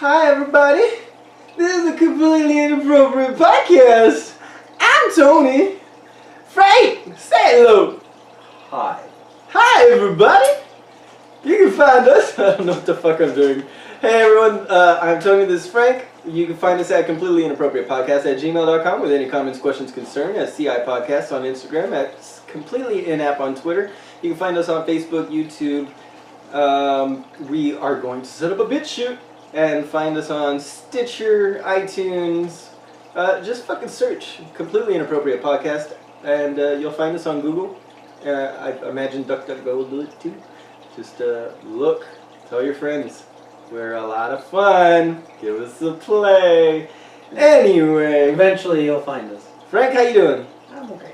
Hi everybody, this is a completely inappropriate podcast. I'm Tony. Frank, say hello. Hi. Hi everybody. You can find us, I don't know what the fuck I'm doing. Hey everyone, I'm Tony, this is Frank. You can find us at completelyinappropriatepodcast@gmail.com with any comments, questions, concerns at CI Podcast on Instagram, at Completely Inapp on Twitter. You can find us on Facebook, YouTube. We are going to set up a BitChute and find us on Stitcher, iTunes. Just fucking search Completely Inappropriate Podcast and you'll find us on Google. I imagine DuckDuckGo will do it too. Just look, tell your friends. We're a lot of fun. Give us a play. Anyway. Eventually you'll find us. Frank, how you doing? I'm okay.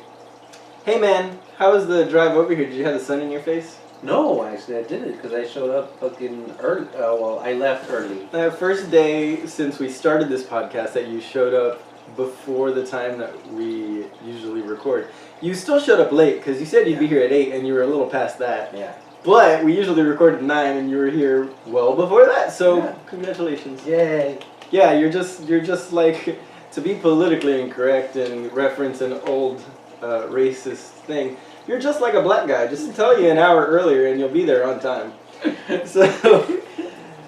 Hey man, how was the drive over here? Did you have the sun in your face? No, actually I didn't because I showed up fucking early. Well, I left early. First day since we started this podcast that you showed up before the time that we usually record. You still showed up late because you said you'd be here at 8 and you were a little past that. Yeah. But we usually record at 9 and you were here well before that, so congratulations. Yay. Yeah, you're just like, to be politically incorrect and reference an old racist thing, you're just like a black guy. Just tell you an hour earlier and you'll be there on time. So,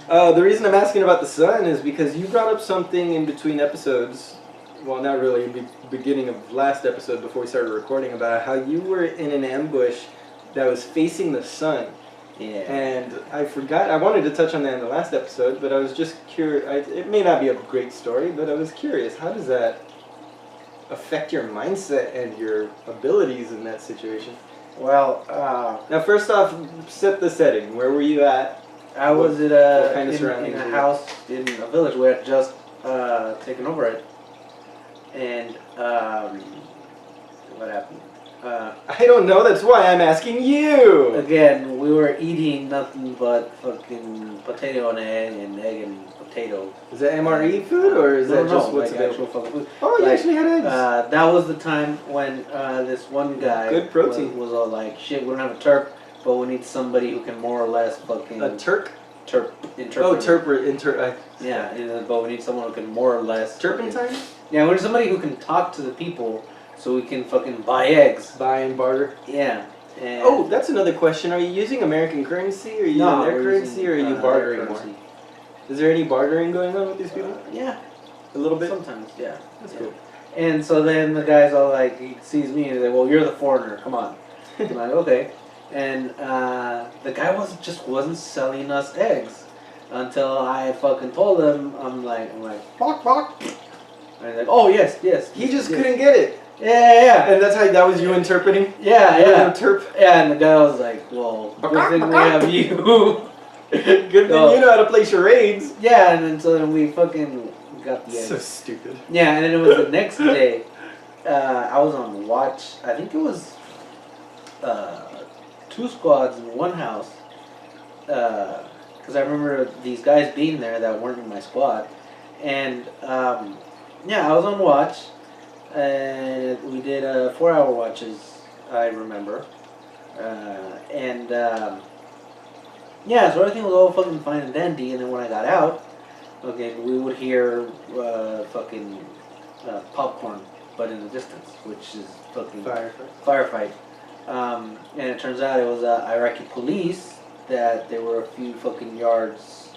the reason I'm asking about the sun is because you brought up something in between episodes, well not really, in the beginning of last episode before we started recording, about how you were in an ambush that was facing the sun. Yeah. And I forgot, I wanted to touch on that in the last episode, but I was just curious. It may not be a great story, but I was curious. How does that affect your mindset and your abilities in that situation? Well, now first off, set the setting. Where were you at? I was at in a house in a village where I had just taken over it. And what happened? I don't know, that's why I'm asking you! Again, we were eating nothing but fucking potato and egg and potato. Is that MRE food, or is that just what's actual fucking food? Oh, you actually had eggs! That was the time when this one guy Good protein. Was all like, shit, we don't have a Turk, but we need somebody who can more or less fucking... A Turk? Interpret. Oh, yeah, but we need someone who can more or less... Turpentine? Yeah, we need somebody who can talk to the people so we can fucking buy eggs. Buy and barter? Yeah. And oh, that's another question. Are you using American currency, or are you using their currency, or are you bartering more? Is there any bartering going on with these people? Yeah. A little bit? Sometimes, yeah. That's cool. And so then the guy's all like, he sees me and he's like, well, you're the foreigner, come on. I'm like, okay. And the guy wasn't selling us eggs until I fucking told him, I'm like, fuck. And he's like, oh, yes. He just couldn't get it. Yeah. And that was you interpreting? Yeah. Yeah, and the guy was like, well, good thing we have you. Good thing you know how to play charades. Yeah, and then so then we fucking got the eggs. So stupid. Yeah, and then it was the next day. I was on watch. I think it was 2 squads in one house. Because I remember these guys being there that weren't in my squad. And yeah, I was on watch. And we did 4-hour watches, I remember. Yeah, so everything was all fucking fine and dandy. And then when I got out, okay, we would hear fucking popcorn, but in the distance, which is fucking firefight. And it turns out it was Iraqi police, that there were a few fucking yards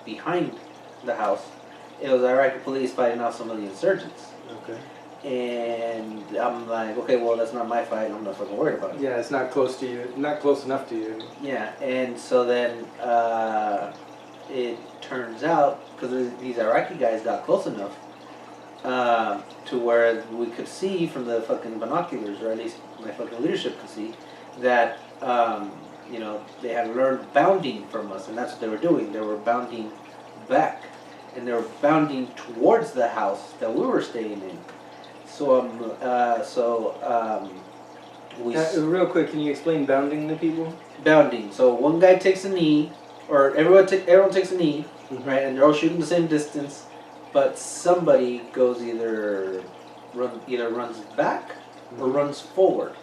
behind the house. It was Iraqi police fighting off some of the insurgents. Okay. And I'm like, okay, well, that's not my fight. I'm not fucking worried about it. Yeah, it's not close to you. Not close enough to you. Yeah, and so then it turns out, because these Iraqi guys got close enough to where we could see from the fucking binoculars, or at least my fucking leadership could see, that, you know, they had learned bounding from us, and that's what they were doing. They were bounding back. And they were bounding towards the house that we were staying in. So, real quick, can you explain bounding to people? Bounding. So one guy takes a knee, or everyone takes a knee, right? And they're all shooting the same distance, but somebody goes either runs back or runs forward.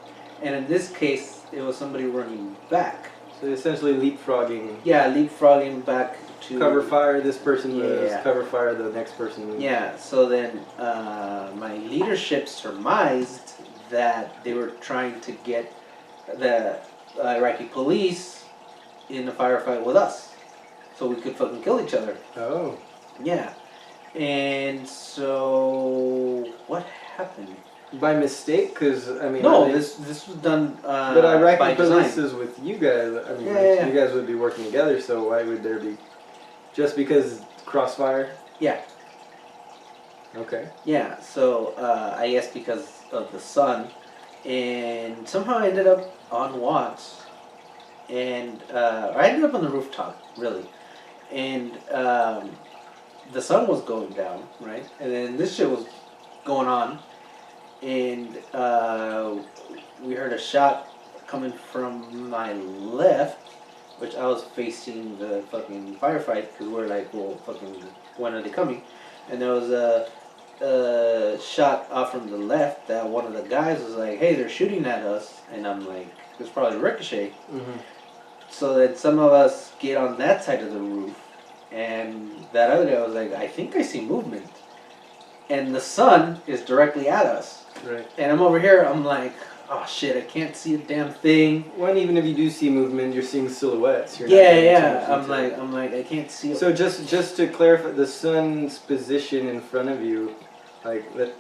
And in this case, it was somebody running back. So essentially leapfrogging. Yeah, leapfrogging back to Cover fire, this person moves. Yeah. Cover fire, the next person moves. Yeah, so then my leadership surmised that they were trying to get the Iraqi police in a firefight with us, so we could fucking kill each other. Oh. Yeah, and so what happened? By mistake? Because, I mean... No, this was done but Iraqi by police design. is with you guys. I mean, Yeah. you guys would be working together, so why would there be... Just because crossfire? Yeah. Okay. Yeah, so I guess because of the sun, and somehow I ended up on watts, and I ended up on the rooftop, really, and the sun was going down, right, and then this shit was going on, and we heard a shot coming from my left, which I was facing the fucking firefight, because we're like, well, fucking, when are they coming? And there was a shot off from the left that one of the guys was like, hey, they're shooting at us. And I'm like, it's probably ricochet. Mm-hmm. So then some of us get on that side of the roof. And that other guy was like, I think I see movement. And the sun is directly at us. Right. And I'm over here, I'm like, oh shit, I can't see a damn thing. Well, and even if you do see movement, you're seeing silhouettes. You're Yeah. not I'm like, I can't see. So just to clarify, the sun's position in front of you, like the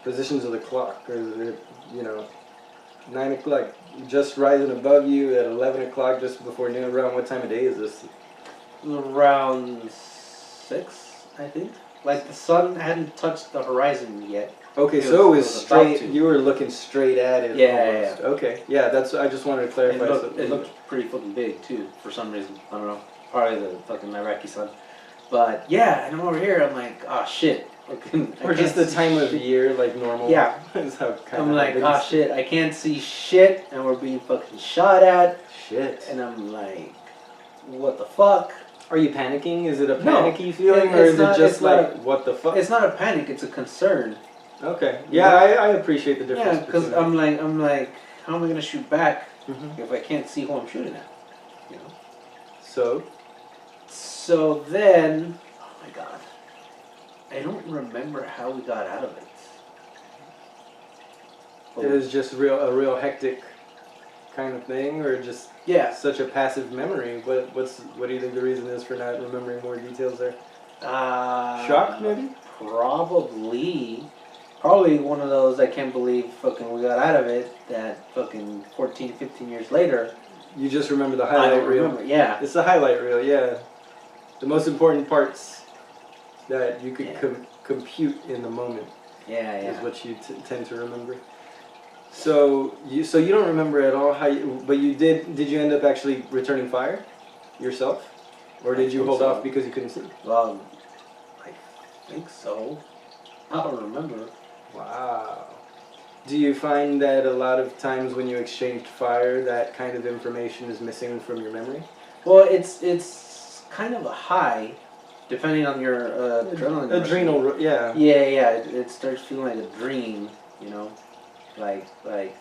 positions of the clock, or the, 9 o'clock, just rising above you at 11 o'clock, just before noon. Around what time of day is this? Around 6, I think. Like the sun hadn't touched the horizon yet. Okay, It so it was was about straight. to. You were looking straight at it. Yeah, almost. Okay, yeah. That's. I just wanted to clarify. It looked pretty fucking big too, for some reason. I don't know. Probably the fucking Iraqi sun. But yeah, and I'm over here. I'm like, oh shit. Or just the time of year, like normal. Yeah. Is how kind I'm of like, big oh it's- shit. I can't see shit, and we're being fucking shot at. Shit. And I'm like, what the fuck? Are you panicking? Is it a No. panicky feeling, It- or it's is not- it just it's not like, what the fuck? It's not a panic. It's a concern. Okay. Yeah, I appreciate the difference. Yeah, because I'm like, how am I gonna shoot back Mhm. if I can't see who I'm shooting at? You know. So then, oh my god, I don't remember how we got out of it. It was just a real hectic kind of thing, or just Yeah. such a passive memory. What do you think the reason is for not remembering more details there? Shock, maybe? Probably one of those, I can't believe fucking we got out of it, that fucking 14, 15 years later. You just remember the I highlight don't reel. remember, yeah. It's the highlight reel, yeah. The most important parts that you could Yeah. compute in the moment Yeah, is yeah. what you tend to remember. So you don't remember at all how you, but you did you end up actually returning fire yourself, or did you think hold so. off because you couldn't see? Well, I think so. I don't remember. Wow. Do you find that a lot of times when you exchanged fire, that kind of information is missing from your memory? Well, it's kind of a high, depending on your adrenaline. rush. Yeah. Yeah. It starts feeling like a dream, you know, like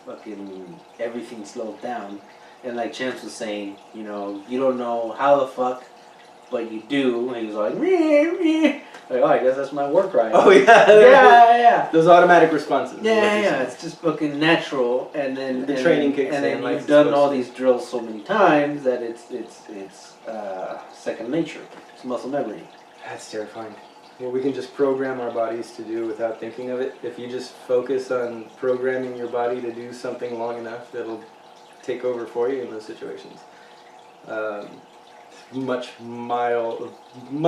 fucking everything slowed down, and like Chance was saying, you know, you don't know how the fuck, but you do. And he was like, meh. Like, oh, I guess that's my war cry. Oh yeah. yeah. Those automatic responses. is what you're Yeah, saying. it's just fucking natural, and then The training kicks and in then like you've it's done supposed all to. these drills so many times that it's second nature. It's muscle memory. That's terrifying. What we can just program our bodies to do without thinking of it. If you just focus on programming your body to do something long enough, it'll take over for you in those situations.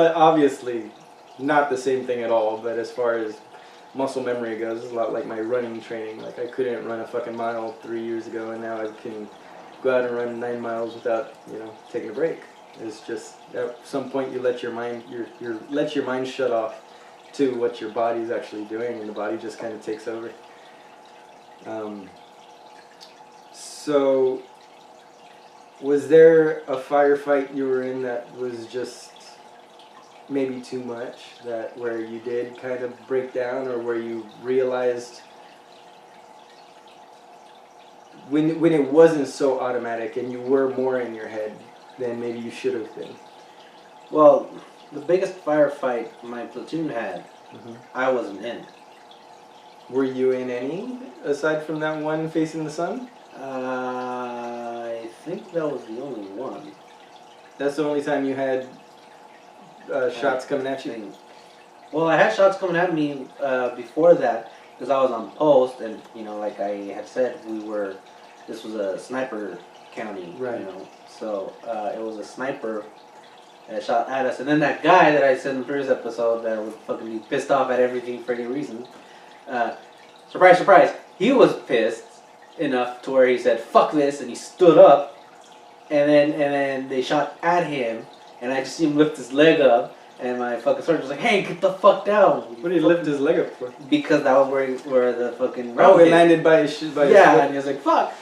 Obviously not the same thing at all, but as far as muscle memory goes, it's a lot like my running training. Like I couldn't run a fucking mile 3 years ago, and now I can go out and run 9 miles without, taking a break. It's just at some point you let your mind let your mind shut off to what your body's actually doing, and the body just kind of takes over. So, was there a firefight you were in that was just maybe too much, that where you did kind of break down, or where you realized when it wasn't so automatic and you were more in your head than maybe you should have been? Well, the biggest firefight my platoon had, Mm-hmm. I wasn't in. Were you in any aside from that one facing the sun? I think that was the only one. That's the only time you had shots coming at you? Well, I had shots coming at me before that because I was on post, and like I had said, this was a sniper county, right? So it was a sniper that shot at us, and then that guy that I said in the previous episode that would fucking be pissed off at everything for any reason. Surprise, surprise! He was pissed enough to where he said "fuck this" and he stood up, and then they shot at him, and I just see him lift his leg up. And my fucking sergeant was like, "Hey, get the fuck down!" What did he lift his leg up for? Because that was where the fucking it landed by his his yeah, and he was like, "Fuck!"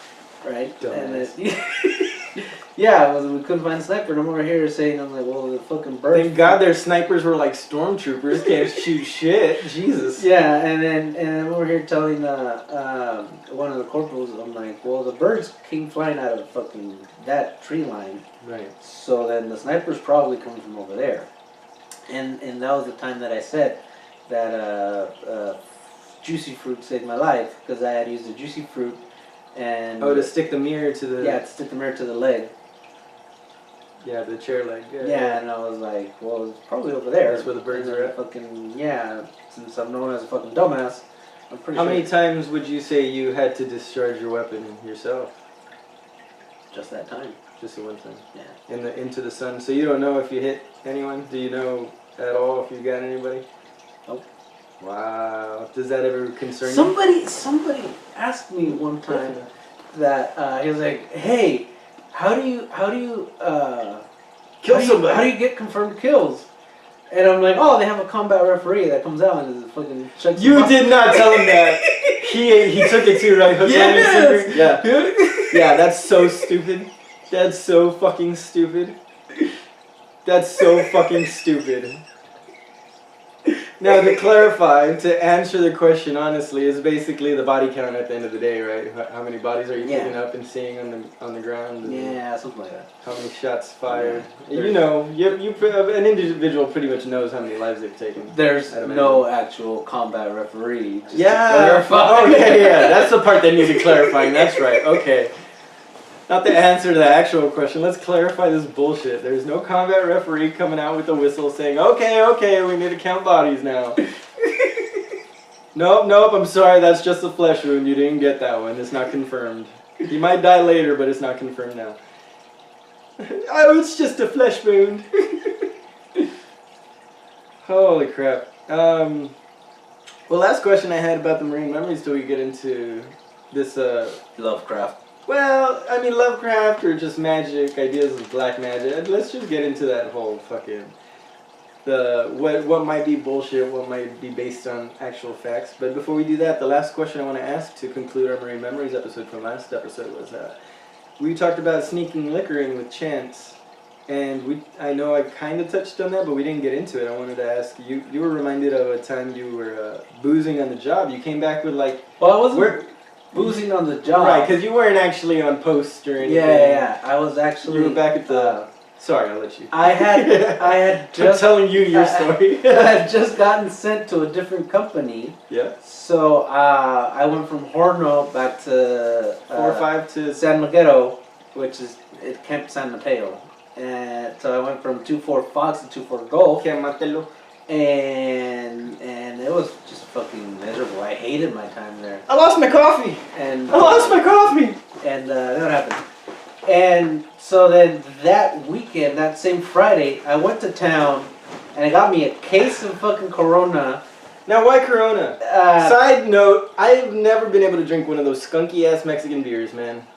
Right? Dumbass. And yeah, we couldn't find a sniper. And I'm over here saying, I'm like, "Well, the fucking bird." Thank God their snipers were like stormtroopers, can't shoot shit. Jesus. Yeah, and I'm over here telling one of the corporals, I'm like, "Well, the birds came flying out of fucking that tree line, Right? So then the sniper's probably coming from over there." And that was the time that I said that juicy fruit saved my life because I had used a juicy fruit and to stick the mirror to the to stick the mirror to the leg. Yeah, the chair leg. Yeah, and I was like, well, it's probably over there. That's where the birds are at. Fucking since I'm known as a fucking dumbass, I'm pretty How sure. many times would you say you had to discharge your weapon yourself? Just that time. Just the one time. Yeah. Into the sun. So you don't know if you hit anyone? Do you know at all if you got anybody? Nope. Wow. Does that ever concern you? Somebody asked me one time that he was like, "Hey, how do you kill somebody? How do you get confirmed kills?" And I'm like, "Oh, they have a combat referee that comes out and fucking checks." You did not tell him that. He took it too, right? Yes. Yeah. Yeah, that's so stupid. That's so fucking stupid. That's so fucking stupid. Now, to clarify, to answer the question honestly, is basically the body count at the end of the day, right? How many bodies are you picking up and seeing on the ground? And something like that. how many shots fired? Yeah. An individual pretty much knows how many lives they've taken. There's no actual combat referee. Just to Yeah. clarify. Oh yeah. That's the part that needed clarifying. That's right. Okay. Not the answer to the actual question. Let's clarify this bullshit. There's no combat referee coming out with a whistle saying, okay, we need to count bodies now. Nope, I'm sorry, that's just a flesh wound. You didn't get that one. It's not confirmed. He might die later, but it's not confirmed now. Oh, it's just a flesh wound. Holy crap. Well, last question I had about the Marine memories till we get into this, Lovecraft. Well, I mean, Lovecraft or just magic, ideas of black magic. Let's just get into that whole fucking... what might be bullshit, what might be based on actual facts. But before we do that, the last question I want to ask to conclude our Marine Memories episode from last episode was we talked about sneaking liquor in with Chance. And I know I kind of touched on that, but we didn't get into it. I wanted to ask you, you were reminded of a time you were boozing on the job. You came back with like... Well, I wasn't... boozing on the job. Right, because you weren't actually on post or anything. Yeah. I was actually... You were back at the... Sorry, I'll let you. I had just... I'm telling you your story. I had just gotten sent to a different company. Yeah. So I went from Horno back to... 4-5 to... San Miguel, which is at Camp San Mateo. And so I went from 2-4 Fox to 2-4 Golf. Camp Matelo. And it was just fucking miserable. I hated my time there. I lost my coffee. And I lost my coffee. And that happened. And so then that weekend, that same Friday, I went to town and I got me a case of fucking Corona. Now, why Corona? Side note, I've never been able to drink one of those skunky ass Mexican beers, man.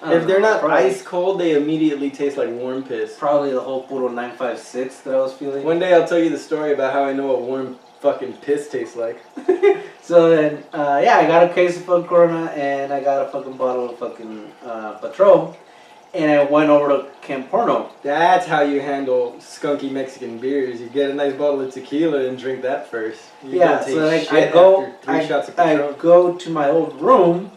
If they're not ice cold, they immediately taste like warm piss. Probably the whole puro 956 that I was feeling. One day I'll tell you the story about how I know what warm fucking piss tastes like. So then, I got a case of fucking Corona and I got a fucking bottle of fucking Patron. And I went over to Camp Horno. That's how you handle skunky Mexican beers. You get a nice bottle of tequila and drink that first. You so like I go to my old room.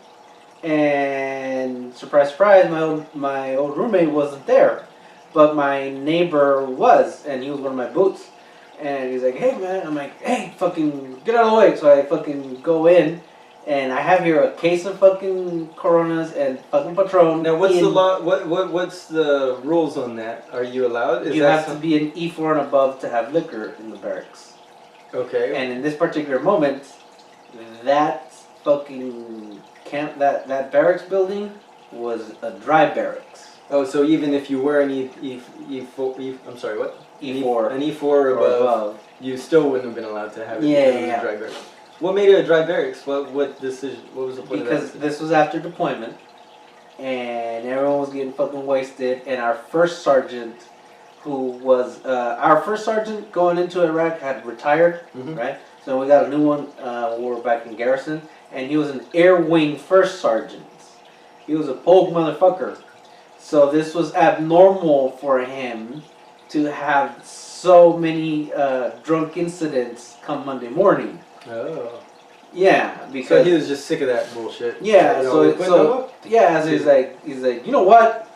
And surprise, surprise, my old roommate wasn't there, but my neighbor was, and he was one of my boots. And he's like, "Hey man," I'm like, "Hey, fucking get out of the way!" So I fucking go in, and I have here a case of fucking Coronas and fucking Patron. Now, what's the law? What's the rules on that? Are you allowed? You have to be an E4 and above to have liquor in the barracks. Okay. And in this particular moment, that fucking camp, that barracks building was a dry barracks. Oh, so even if you were an E4, I'm sorry, what? E4. An E4 or above, you still wouldn't have been allowed to have it. Yeah. Dry barracks. What made it a dry barracks? What decision? What was the point of that? Because this was after deployment, and everyone was getting fucking wasted, and our first sergeant, who was our first sergeant going into Iraq, had retired, right? So we got a new one when we were back in garrison, and he was an air wing first sergeant. He was a pogue motherfucker. So this was abnormal for him to have so many drunk incidents come Monday morning. Oh. Yeah, because so he was just sick of that bullshit. Yeah, so he's like, you know what?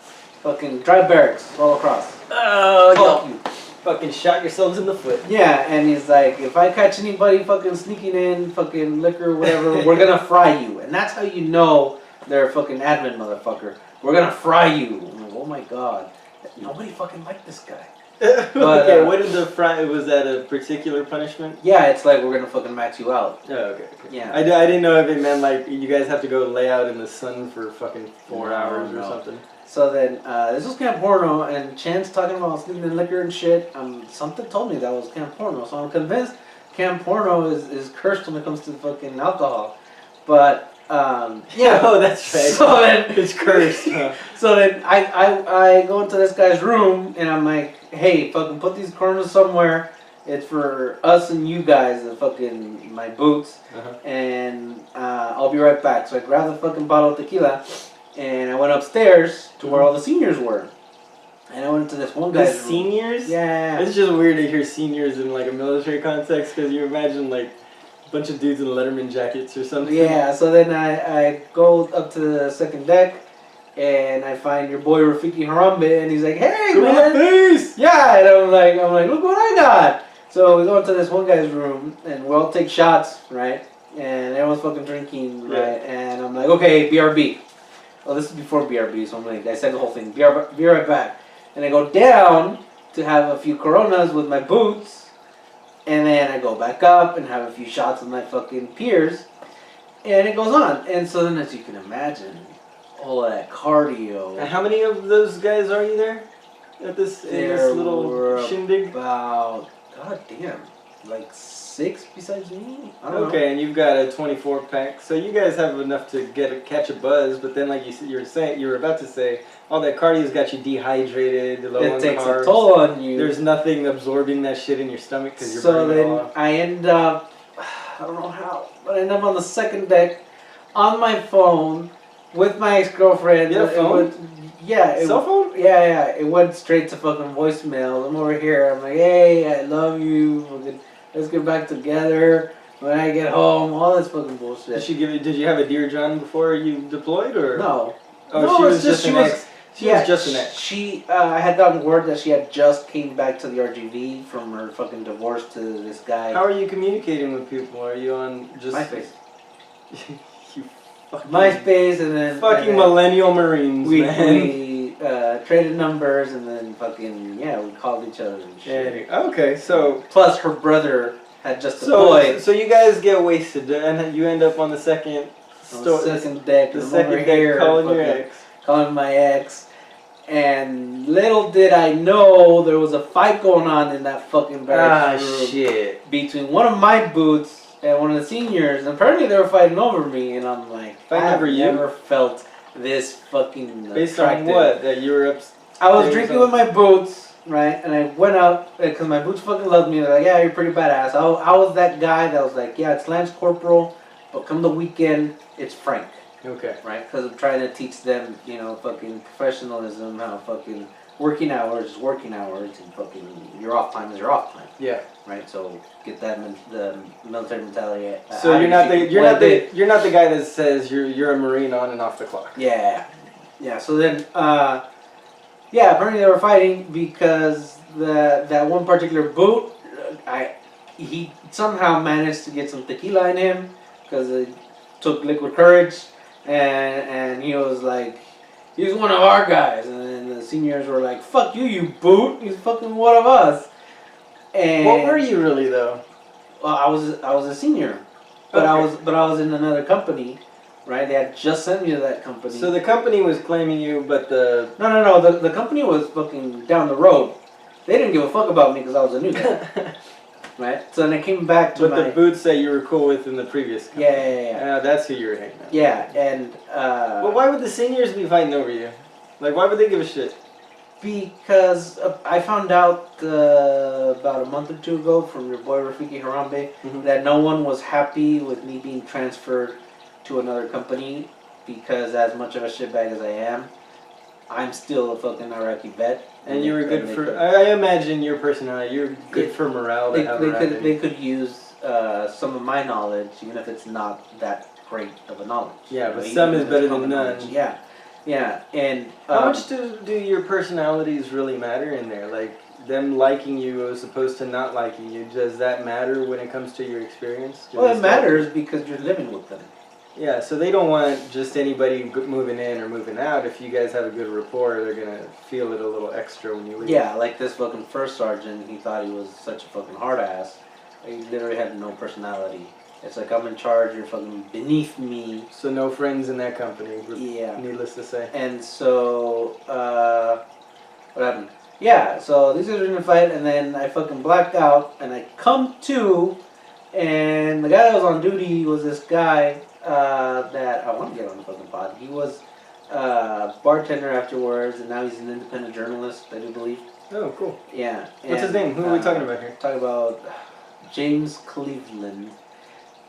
Fucking dry barracks all across. Oh, you fucking shot yourselves in the foot. Yeah, and he's like, if I catch anybody fucking sneaking in fucking liquor or whatever, we're gonna fry you. And that's how you know they're a fucking admin motherfucker. We're gonna fry you. I'm like, oh my god. Nobody fucking liked this guy. But, okay, what did the fry, was that a particular punishment? Yeah, it's like, we're gonna fucking max you out. Oh, okay. Yeah. I didn't know if it meant like you guys have to go lay out in the sun for fucking 4 hours or something. So then, this was Camp Horno, and Chan's talking about sneaking in liquor and shit. Something told me that was Camp Horno, so I'm convinced Camp Horno is cursed when it comes to fucking alcohol. But, yeah. Oh, that's right. So then, it's cursed. So then, I go into this guy's room, and I'm like, hey, fucking put these Coronas somewhere. It's for us and you guys, the fucking, my boots. And I'll be right back. So I grabbed the fucking bottle of tequila. And I went upstairs to where all the seniors were. And I went into this one guy's room. Seniors? Yeah. It's just weird to hear seniors in like a military context because you imagine like a bunch of dudes in Letterman jackets or something. Yeah, so then I go up to the second deck and I find your boy Rafiki Harambe and he's like, "Hey, man." Face! Yeah, and I'm like, look what I got. So we go into this one guy's room and we all take shots, right? And everyone's fucking drinking, right? And I'm like, okay, BRB. Oh, this is before BRB, so I'm like, I said the whole thing. Be right back. And I go down to have a few Coronas with my boots. And then I go back up and have a few shots with my fucking peers. And it goes on. And so then, as you can imagine, all of that cardio. And how many of those guys are you there? At this, in this little shindig? About, goddamn, like 6 besides me? I don't know. Okay, and you've got a 24 pack, so you guys have enough to catch a buzz. But then, like you were about to say, all that cardio's got you dehydrated, low on carbs. It takes a toll on you. There's nothing absorbing that shit in your stomach because you're so burning it then off. I end up, I don't know how, but I end up on the second deck on my phone with my ex-girlfriend. You had a phone? Cell phone? Yeah. It went straight to fucking voicemail. I'm over here. I'm like, hey, I love you. Let's get back together when I get home. All this fucking bullshit. Did you have a Dear John before you deployed, or no? Oh, no, she was just an ex. She was just an ex. I had gotten word that she had just came back to the RGV from her fucking divorce to this guy. How are you communicating with people? Are you on just MySpace? You fucking MySpace, and then fucking millennial Marines. We traded numbers, and then fucking we called each other and shit. Okay, so plus her brother had just deployed. So you guys get wasted, and you end up on the second deck. The second deck, calling your ex. Calling my ex. And little did I know there was a fight going on in that fucking barracks room. Shit. Between one of my boots and one of the seniors. And apparently they were fighting over me. And I'm like, I've never felt this fucking Based attractive. on what? That you were I was drinking with my boots, right? And I went up because my boots fucking loved me. They're like, yeah, you're pretty badass. I was that guy that was like, yeah, it's Lance Corporal, but come the weekend, it's Frank. Okay. Right? Because I'm trying to teach them, fucking professionalism, how fucking working hours is working hours, and fucking your off time is your off time. Yeah. Right. So get that the military mentality. So you're not the guy that says you're a Marine on and off the clock. Yeah. Yeah. So then, yeah, apparently they were fighting because that one particular boot, he somehow managed to get some tequila in him because it took liquid courage, and he was like, he's one of our guys, and then the seniors were like, fuck you, you boot, he's fucking one of us. And what were you really though? Well, I was a senior, but okay. I was in another company. Right, they had just sent me to that company. So the company was claiming you, but the... No, the company was fucking down the road. They didn't give a fuck about me because I was a new guy. Right? So then I came back to the boots that you were cool with in the previous company. Yeah. That's who you were hanging out. Yeah, and... Well, why would the seniors be fighting over you? Like, why would they give a shit? Because I found out about a month or two ago from your boy Rafiki Harambe that no one was happy with me being transferred to another company because as much of a shitbag as I am, I'm still a fucking Iraqi vet. And you were good for... I imagine your personality, you're good for morale to have around. They could use some of my knowledge, even if it's not that great of a knowledge. Yeah, but some is better than none. Yeah, and... How much do your personalities really matter in there? Like, them liking you as opposed to not liking you, does that matter when it comes to your experience? Well, it matters because you're living with them. Yeah, so they don't want just anybody moving in or moving out. If you guys have a good rapport, they're going to feel it a little extra when you leave. Yeah, like this fucking first sergeant, he thought he was such a fucking hard ass. He literally had no personality. It's like, I'm in charge, you're fucking beneath me. So no friends in that company, yeah. Needless to say. And so, what happened? Yeah, so these guys were in a fight, and then I fucking blacked out, and I come to, and the guy that was on duty was this guy that I want to get on the fucking pod. He was bartender afterwards, and now he's an independent journalist, I do believe. Oh, cool. Yeah. What's his name? Who are we talking about here? Talking about James Cleveland.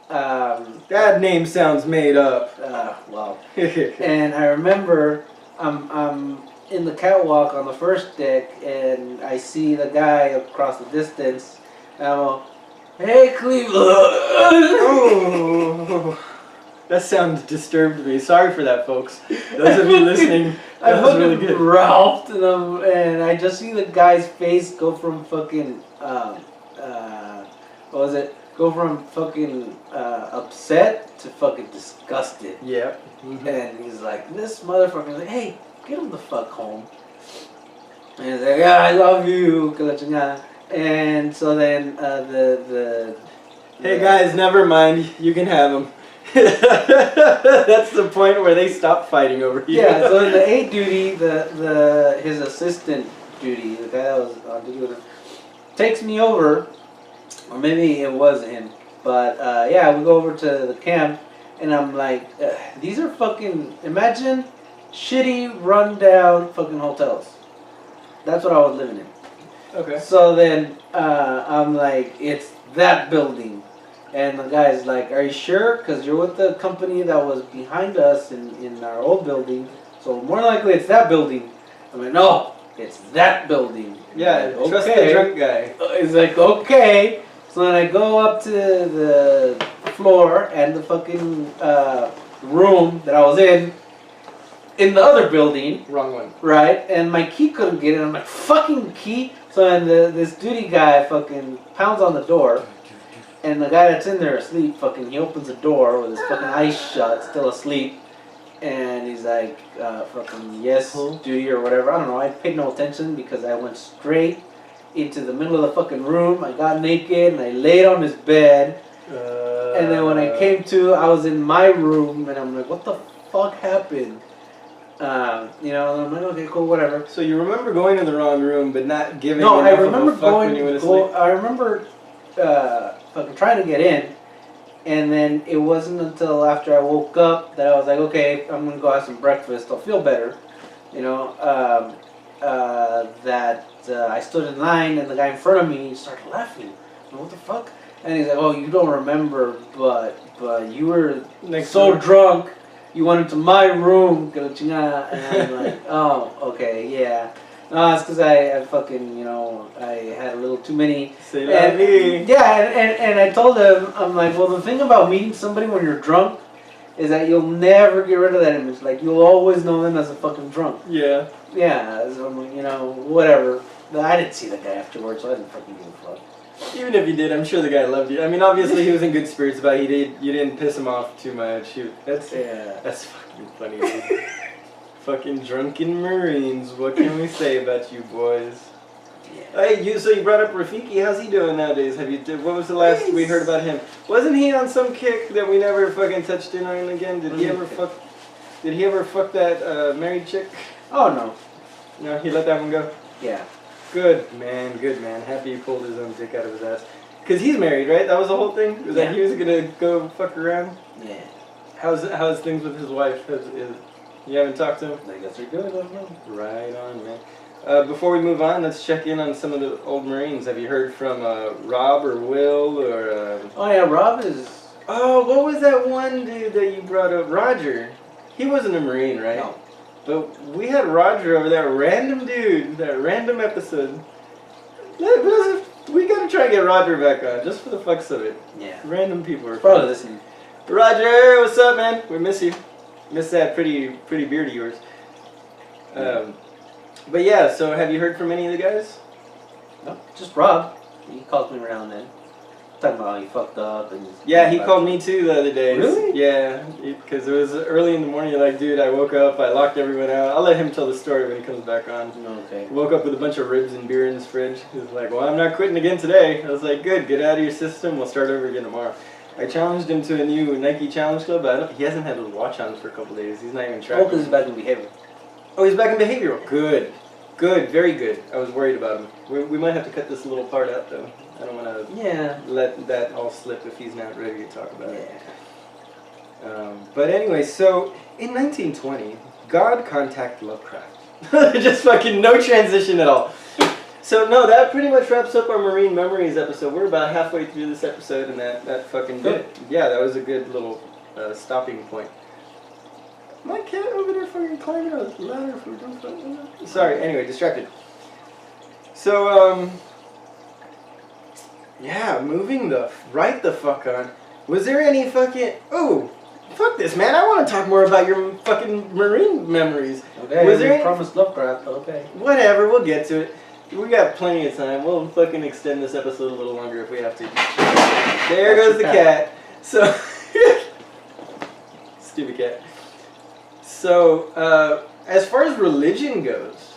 That name sounds made up. Well. And I remember I'm in the catwalk on the first deck, and I see the guy across the distance, and I'm all, hey, Cleveland! Oh. That sounds disturbed me. Sorry for that, folks. Those of you listening, that was really good. Ralphed, and I just see the guy's face go from fucking, what was it? Go from fucking upset to fucking disgusted. Yeah. And he's like, this motherfucker's like, hey, get him the fuck home. And he's like, yeah, I love you. And so then hey guys, never mind. You can have him. That's the point where they stop fighting over you. Yeah, so in the 8 duty, his assistant duty, the guy that was on duty with him, takes me over, or maybe it was him, but yeah, we go over to the camp, and I'm like, these are fucking, imagine shitty, run-down fucking hotels. That's what I was living in. Okay. So then I'm like, it's that building. And the guy's like, are you sure? Because you're with the company that was behind us in our old building. So more likely it's that building. I'm like, no, it's that building. Yeah, like, trust okay. the drunk guy. He's like, okay. So then I go up to the floor and the fucking room that I was in the other building. Wrong one. Right? And my key couldn't get in. I'm like, fucking key. So then this duty guy fucking pounds on the door. And the guy that's in there asleep, fucking, he opens the door with his fucking eyes shut, still asleep. And he's like, fucking, yes, duty or whatever. I don't know. I paid no attention because I went straight into the middle of the fucking room. I got naked and I laid on his bed. And then when I came to, I was in my room and I'm like, what the fuck happened? You know, and I'm like, okay, cool, whatever. So you remember going to the wrong room, but not giving No, I enough remember of a fuck when you went to sleep? I remember fucking trying to get in, and then it wasn't until after I woke up that I was like, okay, I'm gonna go have some breakfast, I'll feel better, you know, that I stood in line, and the guy in front of me started laughing. I'm like, what the fuck? And he's like, oh, you don't remember, but you were so drunk, you went into my room, and I'm like, oh, okay, yeah. No, it's because I fucking, I had a little too many. C'est la vie. Yeah, and I told him, I'm like, well, the thing about meeting somebody when you're drunk is that you'll never get rid of that image. Like, you'll always know them as a fucking drunk. Yeah. Yeah, so, whatever. I didn't see the guy afterwards, so I didn't fucking give a fuck. Even if you did, I'm sure the guy loved you. I mean, obviously he was in good spirits about it. You didn't piss him off too much. That's fucking funny, dude. Fucking drunken Marines. What can we say about you boys? Yeah. Hey, so you brought up Rafiki. How's he doing nowadays? What was the last we heard about him? Wasn't he on some kick that we never fucking touched in on again? Did he ever fuck that married chick? Oh no. No, he let that one go. Yeah. Good man. Happy he pulled his own dick out of his ass. Cause he's married, right? That was the whole thing. Was that he was gonna go fuck around? Yeah. How's things with his wife? You haven't talked to him? I guess they're good. I don't know. Right on, man. Before we move on, let's check in on some of the old Marines. Have you heard from Rob or Will or? Oh yeah, Rob is. Oh, what was that one dude that you brought up? Roger. He wasn't a Marine, right? No. But we had Roger over that random dude, that random episode. We gotta try and get Roger back on, just for the fucks of it. Yeah. Random people are probably listening. Roger, what's up, man? We miss you. Miss that pretty beard of yours. But yeah, so have you heard from any of the guys? No, just Rob. He calls me around then. Talking about how he fucked up and. Yeah, he called me too the other day. Really? Yeah, because it was early in the morning. You're like, dude, I woke up, I locked everyone out. I'll let him tell the story when he comes back on. Okay. Woke up with a bunch of ribs and beer in his fridge. He was like, well, I'm not quitting again today. I was like, good, get out of your system. We'll start over again tomorrow. I challenged him to a new Nike Challenge Club, but he hasn't had his watch on for a couple days. He's not even tracking. Oh, because he's back in behavior. Oh, he's back in behavioral. Good, very good. I was worried about him. We might have to cut this little part out, though. I don't want to let that all slip if he's not ready to talk about it. But anyway, so in 1920, God contacted Lovecraft. Just fucking no transition at all. So no, that pretty much wraps up our Marine Memories episode. We're about halfway through this episode, and that fucking did it. Yeah, that was a good little stopping point. My cat over there fucking climbing a ladder for don't. Sorry. Anyway, distracted. So yeah, moving right the fuck on. Was there any fucking fuck this, man? I want to talk more about your fucking Marine memories. Okay. Was there any promised Lovecraft? Okay. Whatever, we'll get to it. We got plenty of time. We'll fucking extend this episode a little longer if we have to. There goes the cat. So, stupid cat. So, as far as religion goes,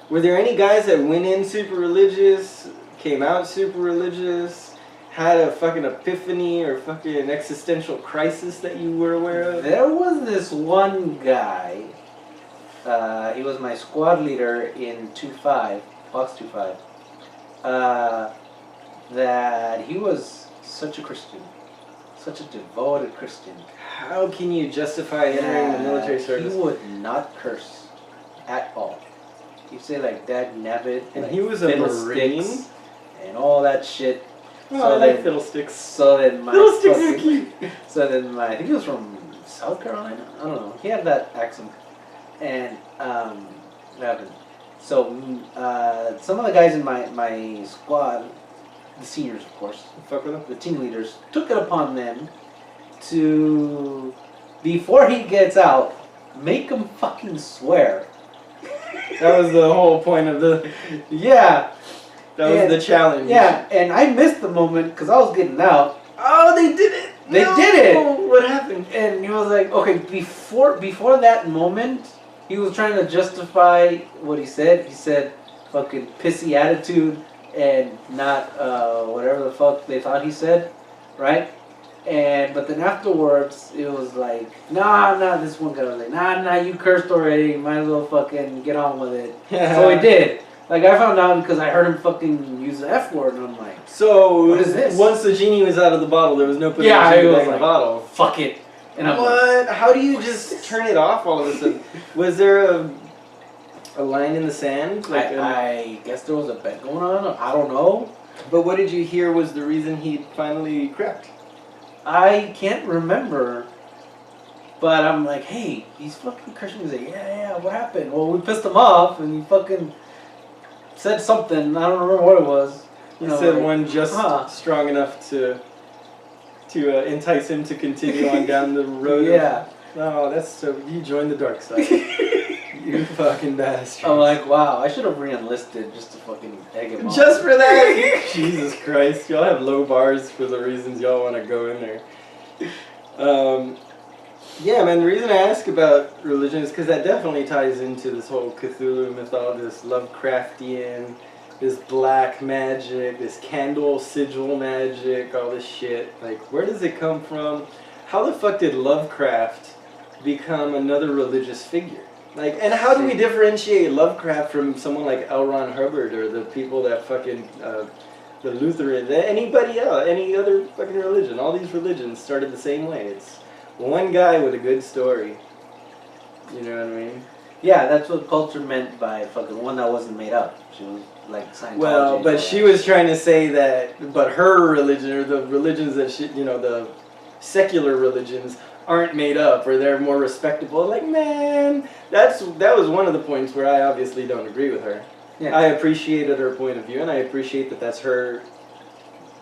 were there any guys that went in super religious, came out super religious, had a fucking epiphany or fucking existential crisis that you were aware of? There was this one guy. He was my squad leader in 2-5. Fox 2-5, that he was such a Christian, such a devoted Christian. How can you justify entering the military service? He would not curse at all. He'd say like "Dag nabbit," and like, he was a Marine and all that shit. Oh, so I like fiddlesticks. So then my fiddlesticks are cute. So then I think he was from South Carolina. I don't know. He had that accent, and what happened? So, some of the guys in my squad, the seniors of course, fuck with them, the team leaders, took it upon them to, before he gets out, make him fucking swear. That was the whole point of the... Yeah. That was the challenge. Yeah, and I missed the moment because I was getting out. Oh, they did it! They did it! What happened? And he was like, okay, before that moment... He was trying to justify what he said. He said, fucking pissy attitude and not whatever the fuck they thought he said, right? But then afterwards, it was like, nah, this one guy was like, nah, you cursed already. Might as well fucking get on with it. So he did. Like, I found out because I heard him fucking use the F word, and I'm like, so what is this? Once the genie was out of the bottle, there was no putting the genie back in the bottle. Fuck it. And I'm what? How do you just turn it off all of a sudden? Was there a line in the sand? Like I guess there was a bet going on. I don't know. But what did you hear was the reason he finally cracked? I can't remember. But I'm like, hey, he's fucking Christian. He's like, yeah, what happened? Well, we pissed him off, and he fucking said something. I don't remember what it was. You said one just strong enough to entice him to continue on down the road. Yeah. Oh, that's so. You joined the dark side. You fucking bastard. I'm like, wow, I should have re-enlisted just to fucking egg him on. Just for that? Jesus Christ. Y'all have low bars for the reasons y'all want to go in there. Yeah, man, the reason I ask about religion is because that definitely ties into this whole Cthulhu mythology, this Lovecraftian, this black magic, this candle sigil magic, all this shit. Like, where does it come from? How the fuck did Lovecraft become another religious figure? Like, and how do we differentiate Lovecraft from someone like L. Ron Hubbard or the people that fucking, the Lutherans, anybody else, any other fucking religion? All these religions started the same way. It's one guy with a good story. You know what I mean? Yeah, that's what culture meant by fucking one that wasn't made up. She was like Scientology. Well, but she was trying to say that, but her religion, or the religions that she, you know, the secular religions aren't made up, or they're more respectable. Like, man, that was one of the points where I obviously don't agree with her. Yeah. I appreciated her point of view, and I appreciate that that's her,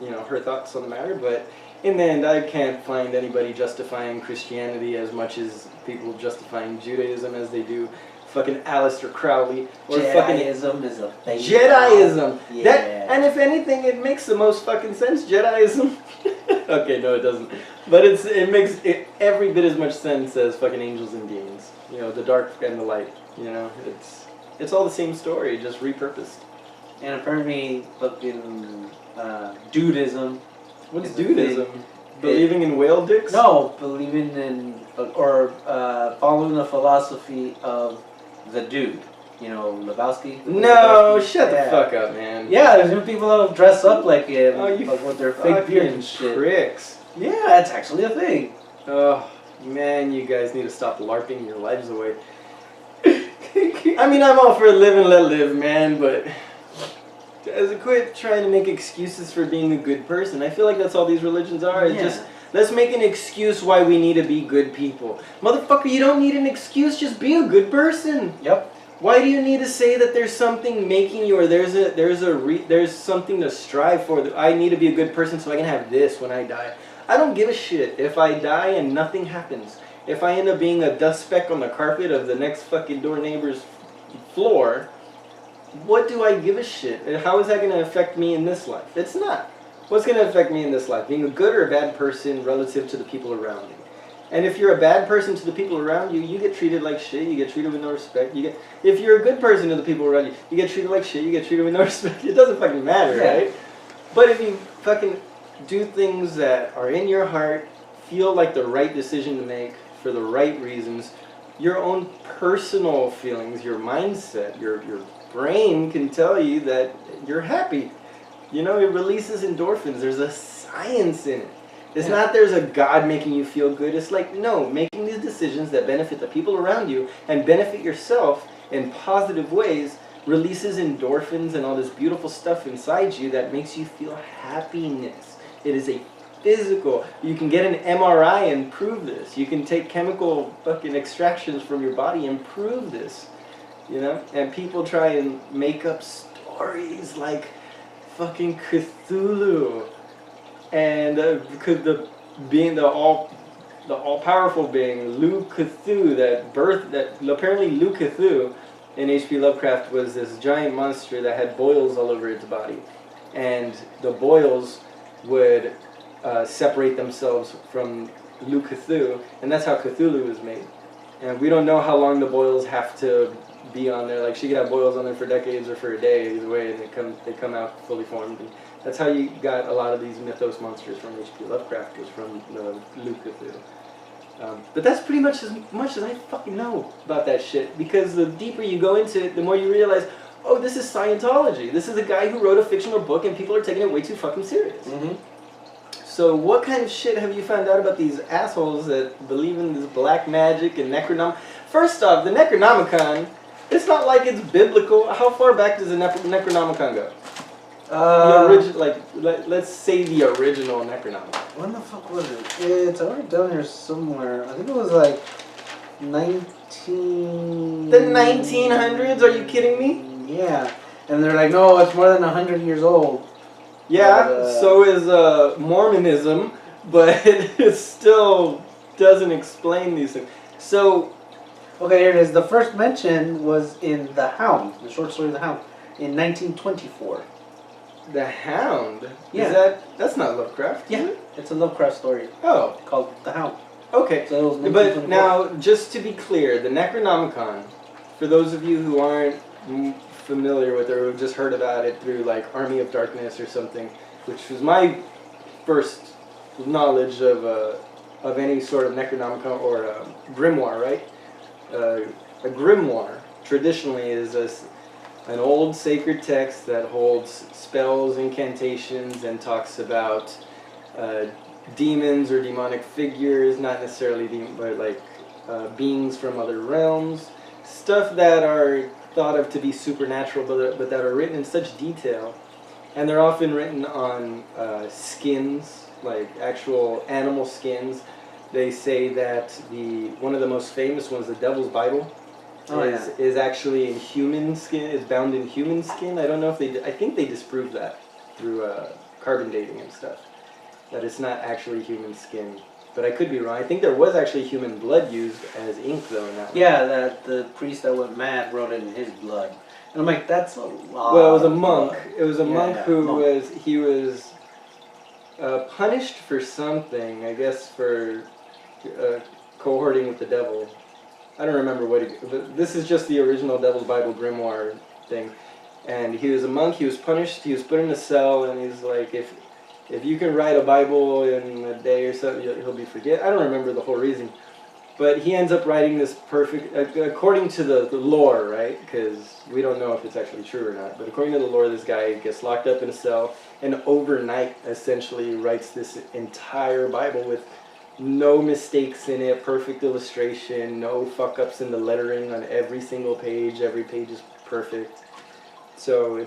you know, her thoughts on the matter, but in the end, I can't find anybody justifying Christianity as much as people justifying Judaism as they do fucking Aleister Crowley. Or Jediism is a thing. Jediism! Yeah. That, and if anything, it makes the most fucking sense, Jediism. Okay, no it doesn't. But it makes every bit as much sense as fucking angels and demons. You know, the dark and the light. You know, it's all the same story, just repurposed. And apparently fucking dudism. What's dudism? Believing in whale dicks? No, believing in, or following the philosophy of the dude. You know, Lebowski? No, shut the fuck up, man. Yeah, there's even people that dress up like him, you like with their fake beard and shit. Pricks. Yeah, it's actually a thing. Oh, man, you guys need to stop LARPing your lives away. I mean, I'm all for live and let live, man, but quit trying to make excuses for being a good person. I feel like that's all these religions are. It's just, let's make an excuse why we need to be good people. Motherfucker, you don't need an excuse, just be a good person. Yep. Why do you need to say that there's something making you, or there's something to strive for? I need to be a good person so I can have this when I die. I don't give a shit if I die and nothing happens. If I end up being a dust speck on the carpet of the next fucking door neighbor's floor, what do I give a shit? And how is that going to affect me in this life? It's not. What's going to affect me in this life? Being a good or a bad person relative to the people around you. And if you're a bad person to the people around you, you get treated like shit, you get treated with no respect. If you're a good person to the people around you, you get treated like shit, you get treated with no respect. It doesn't fucking matter, right? But if you fucking do things that are in your heart, feel like the right decision to make for the right reasons, your own personal feelings, your mindset, your brain can tell you that you're happy. You know, it releases endorphins. There's a science in it. It's not there's a God making you feel good. It's like, no, making these decisions that benefit the people around you and benefit yourself in positive ways releases endorphins and all this beautiful stuff inside you that makes you feel happiness. It is a physical. You can get an MRI and prove this. You can take chemical fucking extractions from your body and prove this. You know? And people try and make up stories like fucking Cthulhu. And because the all-powerful being, Lu Cthulhu, that apparently Lu Cthulhu in H.P. Lovecraft was this giant monster that had boils all over its body. And the boils would separate themselves from Lu Cthulhu, and that's how Cthulhu was made. And we don't know how long the boils have to be on there. Like, she could have boils on there for decades or for a day, either way, and they come out fully formed. And that's how you got a lot of these mythos monsters from H.P. Lovecraft, was from Lu Cthulhu. But that's pretty much as I fucking know about that shit, because the deeper you go into it, the more you realize, oh, this is Scientology. This is a guy who wrote a fictional book and people are taking it way too fucking serious. Mm-hmm. So what kind of shit have you found out about these assholes that believe in this black magic and Necronomicon? First off, the Necronomicon, it's not like it's biblical. How far back does the Necronomicon go? Let's say the original Necronomicon. When the fuck was it? It's already down here somewhere. I think it was like 19... The 1900s? Are you kidding me? Yeah. And they're like, no, it's more than 100 years old. Yeah, But, so is Mormonism, but it still doesn't explain these things. So, okay, here it is. The first mention was in The Hound, the short story The Hound, in 1924. the Hound? Yeah. That's not Lovecraft, is Yeah, it? it's a Lovecraft story Oh, called The Hound. okay. So it was But 1924. now, just to be clear, the Necronomicon, for those of you who aren't familiar with it or have just heard about it through like Army of Darkness or something, which was my first knowledge of any sort of Necronomicon or grimoire, right? A grimoire traditionally is an old sacred text that holds spells, incantations, and talks about demons or demonic figures, not necessarily but like beings from other realms, stuff that are thought of to be supernatural, but that are written in such detail, and they're often written on skins, like actual animal skins. They say that one of the most famous ones, the Devil's Bible, is actually in human skin. Is bound in human skin. I don't know if I think they disproved that through carbon dating and stuff. That it's not actually human skin. But I could be wrong. I think there was actually human blood used as ink, though, in that one. Yeah, that the priest that went mad wrote it in his blood. And I'm like, that's a lot. Well, it was a monk. It was a monk who monk. was punished for something, I guess for cohorting with the devil. I don't remember but this is just the original Devil's Bible grimoire thing. And he was a monk, he was punished, he was put in a cell, and he's like, if you can write a Bible in a day or so, he'll be forget. I don't remember the whole reason. But he ends up writing this perfect, according to the lore, right? Because we don't know if it's actually true or not. But according to the lore, this guy gets locked up in a cell and overnight essentially writes this entire Bible with no mistakes in it, perfect illustration, no fuck-ups in the lettering on every single page. Every page is perfect. So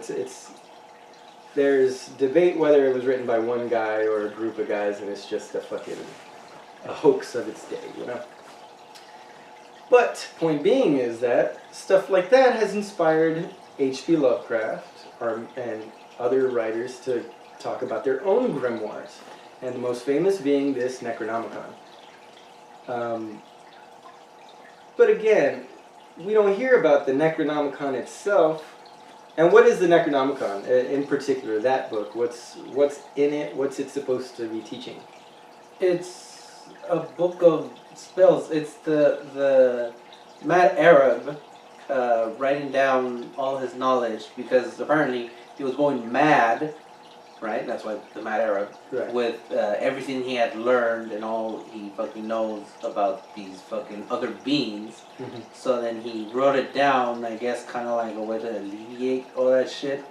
there's debate whether it was written by one guy or a group of guys, and it's just a hoax of its day, you know? But, point being is that stuff like that has inspired H.P. Lovecraft and other writers to talk about their own grimoires, and the most famous being this Necronomicon. But again, we don't hear about the Necronomicon itself. And what is the Necronomicon in particular, that book? What's in it? What's it supposed to be teaching? It's a book of spells. It's the mad Arab writing down all his knowledge, because apparently he was going mad, right? That's why the mad Arab, right. With everything he had learned and all he fucking knows about these fucking other beings. Mm-hmm. So then he wrote it down, I guess, kind of like a way to alleviate all that shit.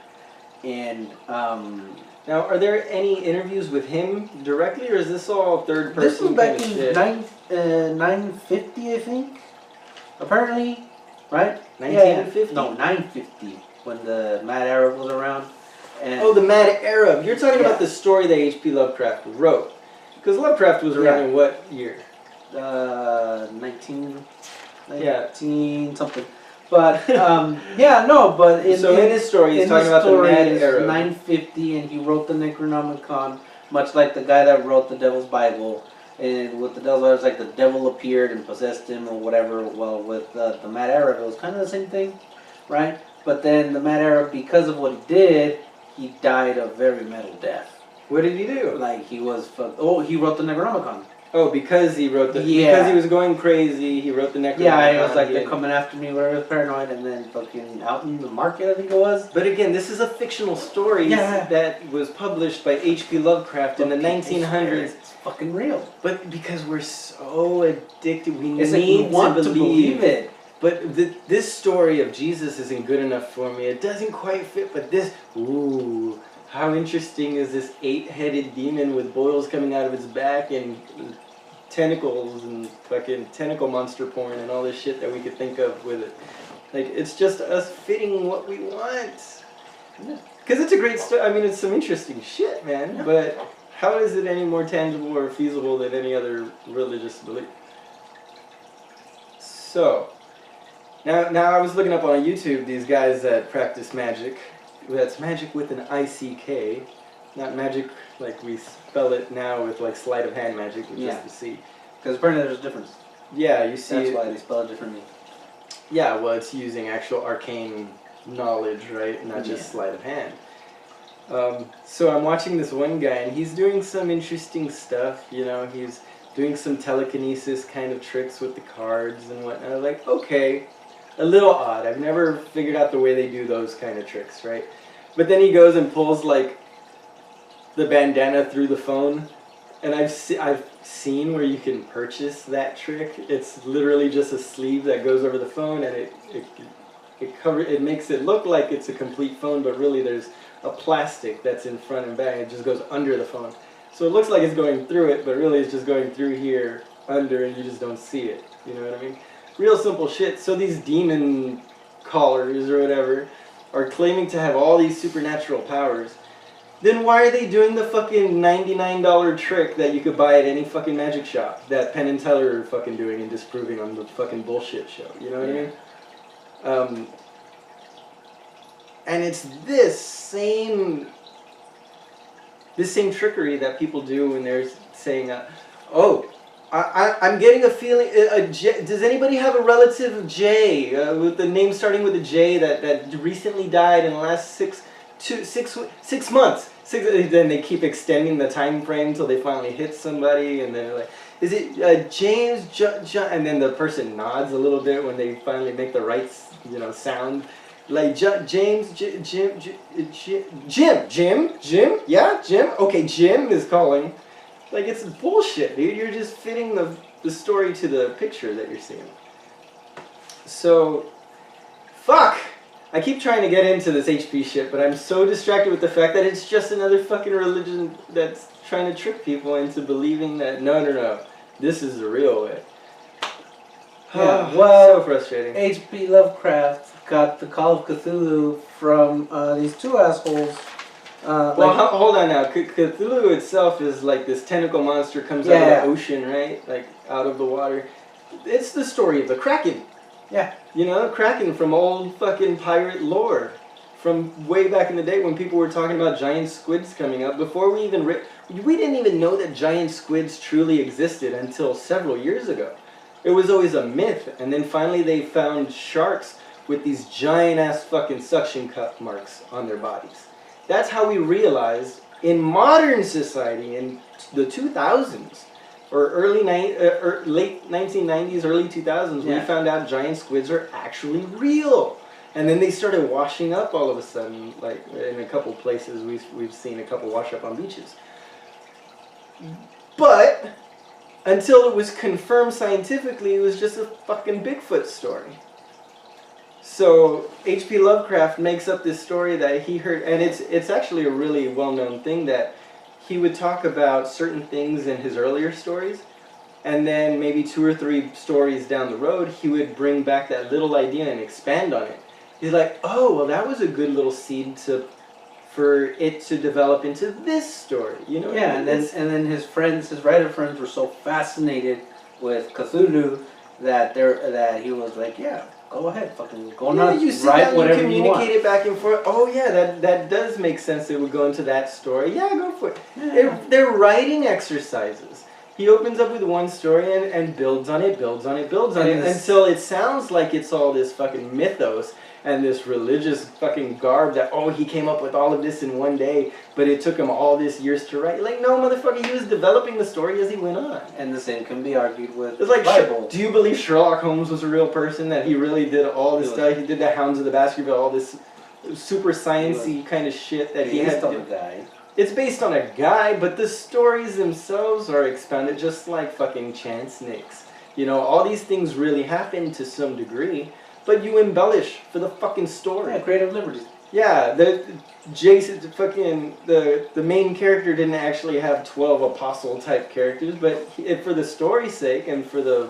And now, are there any interviews with him directly, or is this all third person? This was back kind of in shit? 950, I think. Apparently, right? 1950? Yeah. No, 950, when the Mad Arab was around. And Oh, the Mad Arab. You're talking about the story that H.P. Lovecraft wrote. Because Lovecraft was around in what year? 19 something. But, but in his story, he's talking about the Mad Arab. 950, and he wrote the Necronomicon, much like the guy that wrote the Devil's Bible. And with the Devil's Bible, it's like the devil appeared and possessed him or whatever. Well, with the Mad Arab, it was kind of the same thing, right? But then the Mad Arab, because of what he did, he died a very metal death. What did he do? Like, he was... he wrote the Necronomicon. Oh, because he wrote because he was going crazy, he wrote the Necronomicon. Yeah, he was like, they're coming after me, whatever, paranoid, and then fucking out in the market, I think it was. But again, this is a fictional story that was published by H.P. Lovecraft in the 1900s. It's fucking real. But because we're so addicted, we want to believe it. But this story of Jesus isn't good enough for me. It doesn't quite fit, but this, ooh, how interesting is this 8-headed demon with boils coming out of its back and tentacles and fucking tentacle monster porn and all this shit that we could think of with it. Like, it's just us fitting what we want. Because it's a great story. I mean, it's some interesting shit, man. But how is it any more tangible or feasible than any other religious belief? So... Now I was looking up on YouTube these guys that practice magic, that's magic with an I-C-K, not magic like we spell it now with like sleight of hand magic, which is the C. Because apparently there's a difference. Yeah, you see. That's why they spell it differently. Yeah, well, it's using actual arcane knowledge, right? Not just sleight of hand. So I'm watching this one guy, and he's doing some interesting stuff. You know, he's doing some telekinesis kind of tricks with the cards and whatnot. I'm like, okay, a little odd. I've never figured out the way they do those kind of tricks, right? But then he goes and pulls like the bandana through the phone, and I've seen where you can purchase that trick. It's literally just a sleeve that goes over the phone, and it makes it look like it's a complete phone, but really there's a plastic that's in front and back. It just goes under the phone. So it looks like it's going through it, but really it's just going through here, under, and you just don't see it. You know what I mean? Real simple shit. So these demon callers or whatever are claiming to have all these supernatural powers. Then why are they doing the fucking $99 trick that you could buy at any fucking magic shop that Penn and Teller are fucking doing and disproving on the fucking bullshit show? You know what I mean? And it's this same trickery that people do when they're saying, I'm getting a feeling. Does anybody have a relative of J with the name starting with a J that recently died in the last 6 months? Then they keep extending the time frame until they finally hit somebody, and then they're like, is it James? And then the person nods a little bit when they finally make the right, sound. Like James, Jim, yeah, Jim. Okay, Jim is calling. Like, it's bullshit, dude. You're just fitting the story to the picture that you're seeing. So, fuck. I keep trying to get into this HP shit, but I'm so distracted with the fact that it's just another fucking religion that's trying to trick people into believing that no, this is the real way. Yeah, well, so frustrating. H.P. Lovecraft got the Call of Cthulhu from these two assholes. Hold on now. Cthulhu itself is like this tentacle monster comes out of the ocean, right? Like out of the water. It's the story of the Kraken. Yeah. Kraken from old fucking pirate lore. From way back in the day when people were talking about giant squids coming up. Before we even we didn't even know that giant squids truly existed until several years ago. It was always a myth, and then finally they found sharks with these giant-ass fucking suction cup marks on their bodies. That's how we realized in modern society, in the 2000s, or late 1990s, early 2000s, we found out giant squids are actually real. And then they started washing up all of a sudden, like in a couple places we've seen a couple wash up on beaches. But until it was confirmed scientifically, it was just a fucking Bigfoot story. So H.P. Lovecraft makes up this story that he heard, and it's actually a really well-known thing that he would talk about certain things in his earlier stories, and then maybe 2 or 3 stories down the road, he would bring back that little idea and expand on it. He's like, oh, well, that was a good little seed for it to develop into this story, Yeah, and then his writer friends were so fascinated with Cthulhu that he was like, yeah, go ahead, fucking go nuts, write whatever you want. Communicate it back and forth. Oh yeah, that does make sense. It would go into that story. Yeah, go for it. Yeah. They're writing exercises. He opens up with one story and builds on it until it sounds like it's all this fucking mythos and this religious fucking garb that, he came up with all of this in one day, but it took him all this years to write. Like, no, motherfucker, he was developing the story as he went on. And the same can be argued with it's like, the Bible. Do you believe Sherlock Holmes was a real person, that he really did all this stuff? He did the Hounds of the Baskerville, all this super science-y kind of shit that he had to do. It's based on a guy, but the stories themselves are expounded just like fucking chance nicks. All these things really happen to some degree, but you embellish for the fucking story. Yeah, creative liberties. Yeah, the main character didn't actually have 12 apostle type characters, but for the story's sake and for the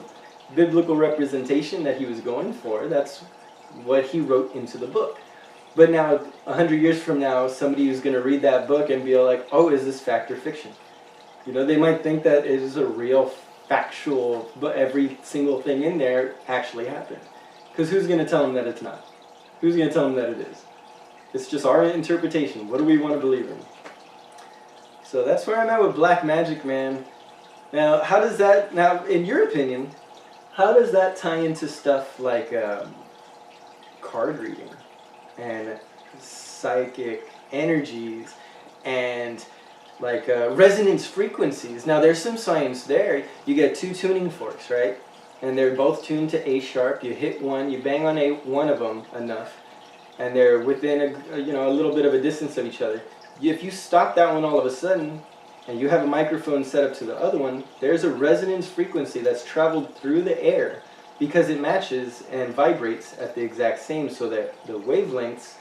biblical representation that he was going for, that's what he wrote into the book. But now, 100 years from now, somebody who's going to read that book and be like, oh, is this fact or fiction? They might think that it is a real factual, but every single thing in there actually happened. Because who's going to tell them that it's not? Who's going to tell them that it is? It's just our interpretation. What do we want to believe in? So that's where I'm at with black magic, man. Now, how does that, now, in your opinion, how does that tie into stuff like card reading and psychic energies and like resonance frequencies? Now, there's some science there. You get two tuning forks, right? And they're both tuned to A sharp. You hit one, you bang on one of them enough, and they're within a little bit of a distance of each other. If you stop that one all of a sudden, and you have a microphone set up to the other one, there's a resonance frequency that's traveled through the air because it matches and vibrates at the exact same, so that the wavelengths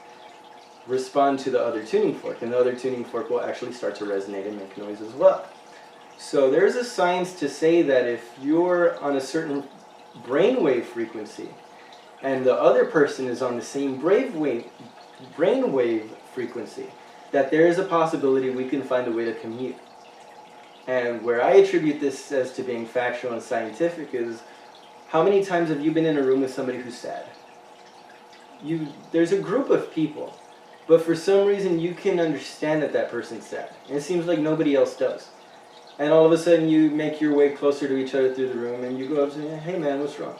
respond to the other tuning fork, and the other tuning fork will actually start to resonate and make noise as well. So there's a science to say that if you're on a certain brainwave frequency and the other person is on the same brainwave frequency, that there is a possibility we can find a way to commute. And where I attribute this as to being factual and scientific is, how many times have you been in a room with somebody who's sad? There's a group of people, but for some reason you can understand that that person's sad. And it seems like nobody else does. And all of a sudden you make your way closer to each other through the room and you go up and say, hey man, what's wrong?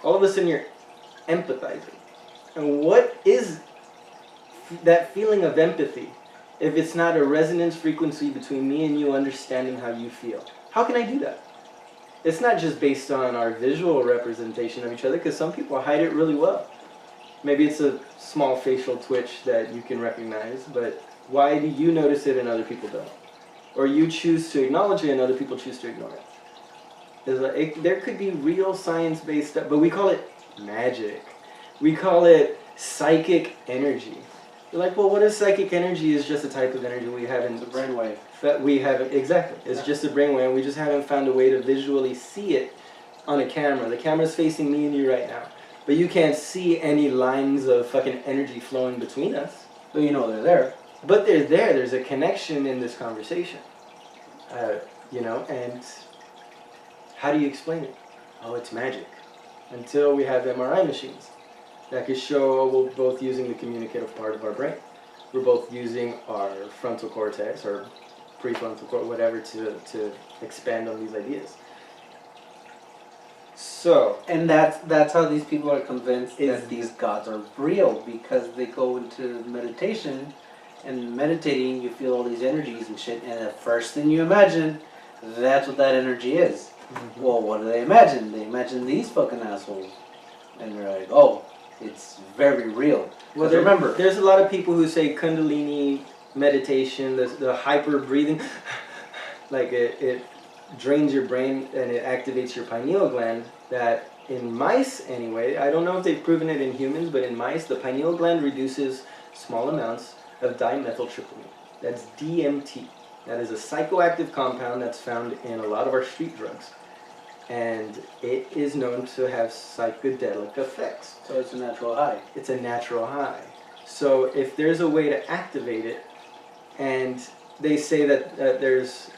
All of a sudden you're empathizing. And what is that feeling of empathy if it's not a resonance frequency between me and you understanding how you feel? How can I do that? It's not just based on our visual representation of each other, because some people hide it really well. Maybe it's a small facial twitch that you can recognize, but why do you notice it and other people don't? Or you choose to acknowledge it and other people choose to ignore it. There could be real science-based stuff, but we call it magic. We call it psychic energy. You're like, well, what is psychic energy? Is just a type of energy we haven't... It's a brainwave. That we haven't... Exactly. It's just a brainwave. We just haven't found a way to visually see it on a camera. The camera's facing me and you right now. But you can't see any lines of fucking energy flowing between us. But you know they're there. But they're there. There's a connection in this conversation. And how do you explain it? Oh, it's magic. Until we have MRI machines that could show we're both using the communicative part of our brain. We're both using our frontal cortex or prefrontal cortex, whatever, to expand on these ideas. So, and that's how these people are convinced that these gods are real, because they go into meditation, and meditating you feel all these energies and shit, and the first thing you imagine, that's what that energy is. Mm-hmm. Well, what do they imagine? They imagine these fucking assholes, and they're like, oh, it's very real. Well, remember, there's a lot of people who say Kundalini meditation, the hyper breathing, like it drains your brain and it activates your pineal gland. That in mice, anyway, I don't know if they've proven it in humans, but in mice, the pineal gland reduces small amounts of dimethyltryptamine. That's DMT. That is a psychoactive compound that's found in a lot of our street drugs. And it is known to have psychedelic effects. So it's a natural high. It's a natural high. So if there's a way to activate it, and they say that there's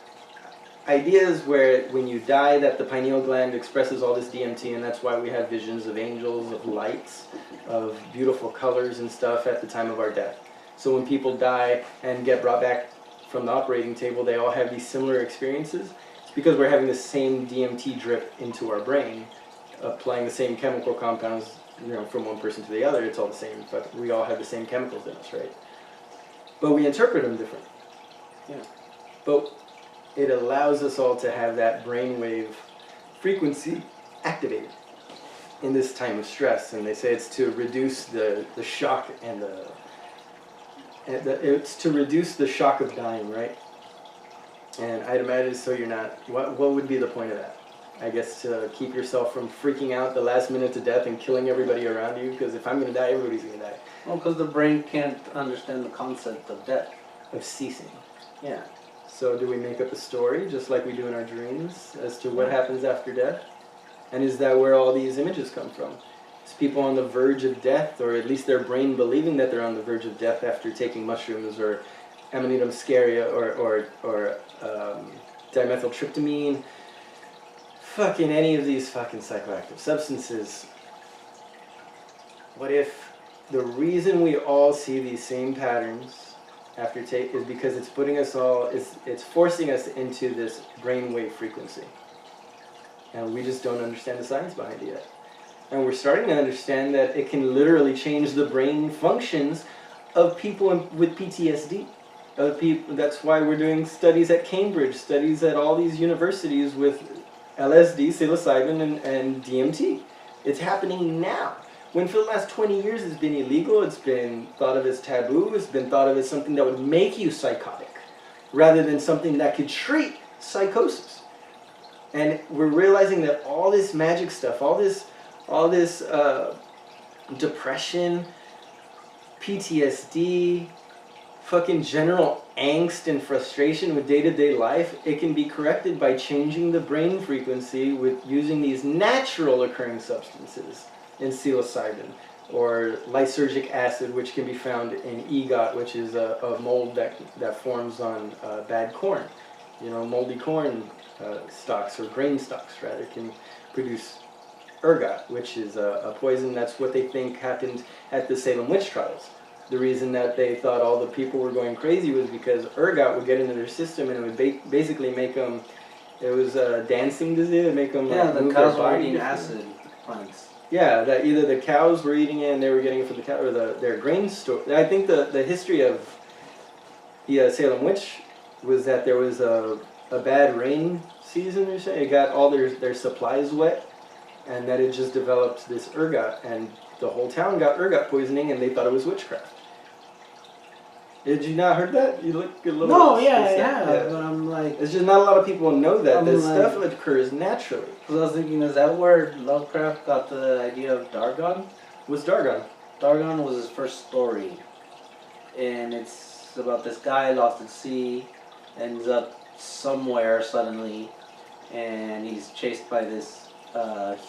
ideas where when you die that the pineal gland expresses all this DMT, and that's why we have visions of angels, of lights, of beautiful colors and stuff at the time of our death. So when people die and get brought back from the operating table, they all have these similar experiences. It's because we're having the same DMT drip into our brain, applying the same chemical compounds, from one person to the other. It's all the same, but we all have the same chemicals in us, right? But we interpret them different. Yeah. But it allows us all to have that brainwave frequency activated in this time of stress, and they say it's to reduce the shock and it's to reduce the shock of dying, right? And I'd imagine so you're not. What would be the point of that? I guess to keep yourself from freaking out the last minute to death and killing everybody around you, because if I'm going to die, everybody's going to die. Well, because the brain can't understand the concept of death. Of ceasing. Yeah. So do we make up a story, just like we do in our dreams, as to what happens after death? And is that where all these images come from? Is people on the verge of death, or at least their brain believing that they're on the verge of death after taking mushrooms, or amanita muscaria, or dimethyltryptamine, fucking any of these fucking psychoactive substances? What if the reason we all see these same patterns after take is because it's putting us all, it's forcing us into this brainwave frequency. And we just don't understand the science behind it yet. And we're starting to understand that it can literally change the brain functions of people with PTSD. Of people, that's why we're doing studies at Cambridge, studies at all these universities with LSD, psilocybin, and DMT. It's happening now. When for the last 20 years it's been illegal, it's been thought of as taboo, it's been thought of as something that would make you psychotic, rather than something that could treat psychosis. And we're realizing that all this magic stuff, all this depression, PTSD, fucking general angst and frustration with day-to-day life, it can be corrected by changing the brain frequency with using these natural occurring substances in psilocybin, or lysergic acid, which can be found in EGOT, which is a mold that forms on bad corn. You know, moldy corn stalks, or grain stalks rather, can produce ergot, which is a poison. That's what they think happened at the Salem witch trials. The reason that they thought all the people were going crazy was because ergot would get into their system and it would basically make them, it was a dancing disease, it would make them the move cows their were body eating acid plants. Yeah, that either the cows were eating it and they were getting it from the cow, or their grain store. I think the history of the Salem witch was that there was a bad rain season or something. It got all their supplies wet, and that it just developed this ergot, and the whole town got ergot poisoning, and they thought it was witchcraft. Did you not heard that? You look a little... No, yeah, but I'm like... It's just not a lot of people know that. This stuff occurs naturally. Because I was thinking, is that where Lovecraft got the idea of Dargon? What's Dargon? Dargon was his first story. And it's about this guy lost at sea, ends up somewhere suddenly, and he's chased by this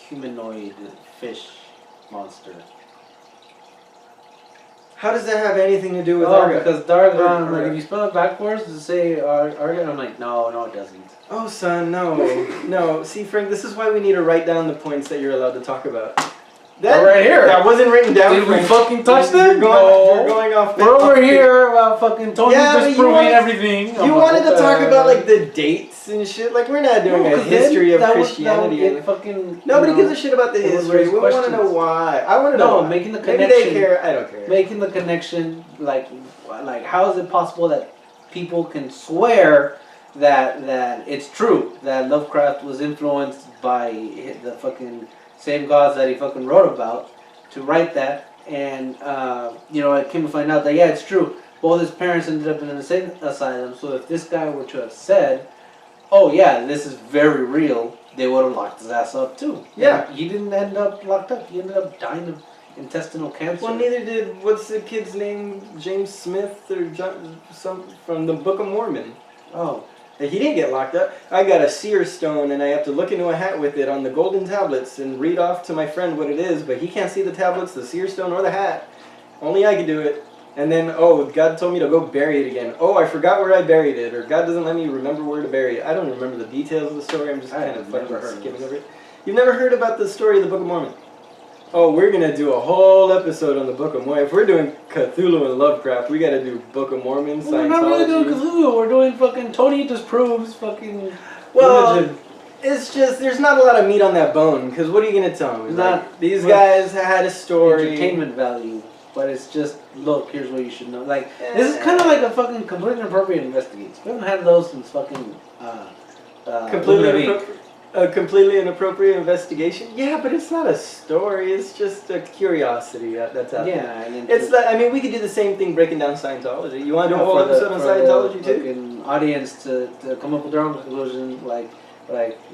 humanoid fish monster. How does that have anything to do with Dargon? Because Dargon, like if you spell it backwards, does it say Argon? I'm like, no, it doesn't. Oh, son, no. No. See, Frank, this is why we need to write down the points that you're allowed to talk about. That right here. That wasn't written down. Did we fucking touch that? You're going off. We're over here about fucking Tony disproving everything. You wanted to talk about like the dates and shit. Like we're not doing a history of Christianity. Nobody gives a shit about the history. We want to know why. I want to know. No, making the connection. Maybe they care. I don't care. Making the connection, like how is it possible that people can swear that it's true that Lovecraft was influenced by the fucking same gods that he fucking wrote about to write that, and I came to find out that it's true. Both his parents ended up in an insane asylum. So if this guy were to have said, "Oh yeah, this is very real," they would have locked his ass up too. Yeah, and he didn't end up locked up. He ended up dying of intestinal cancer. Well, neither did what's the kid's name, James Smith or some from the Book of Mormon. Oh. He didn't get locked up. I got a seer stone and I have to look into a hat with it on the golden tablets and read off to my friend what it is, but he can't see the tablets, the seer stone, or the hat. Only I can do it. And then, God told me to go bury it again. I forgot where I buried it, or God doesn't let me remember where to bury it. I don't remember the details of the story. I'm just kind of fucking skipping over it. You've never heard about the story of the Book of Mormon? Oh, we're going to do a whole episode on the Book of Mormon. If we're doing Cthulhu and Lovecraft, we got to do Book of Mormon, Scientology. We're not really doing Cthulhu. We're doing fucking Tony disproves fucking religion. It's just, there's not a lot of meat on that bone, because what are you going to tell me? These guys had a story. Entertainment value, but it's just, look, here's what you should know. Like, this is kind of like a fucking completely inappropriate investigation. We haven't had those since fucking, A completely inappropriate investigation? Yeah, but it's not a story. It's just a curiosity that's out there. It's like, I mean, we could do the same thing breaking down Scientology. You want to do a whole episode on Scientology too? Fucking audience to come up with their own conclusion. Like,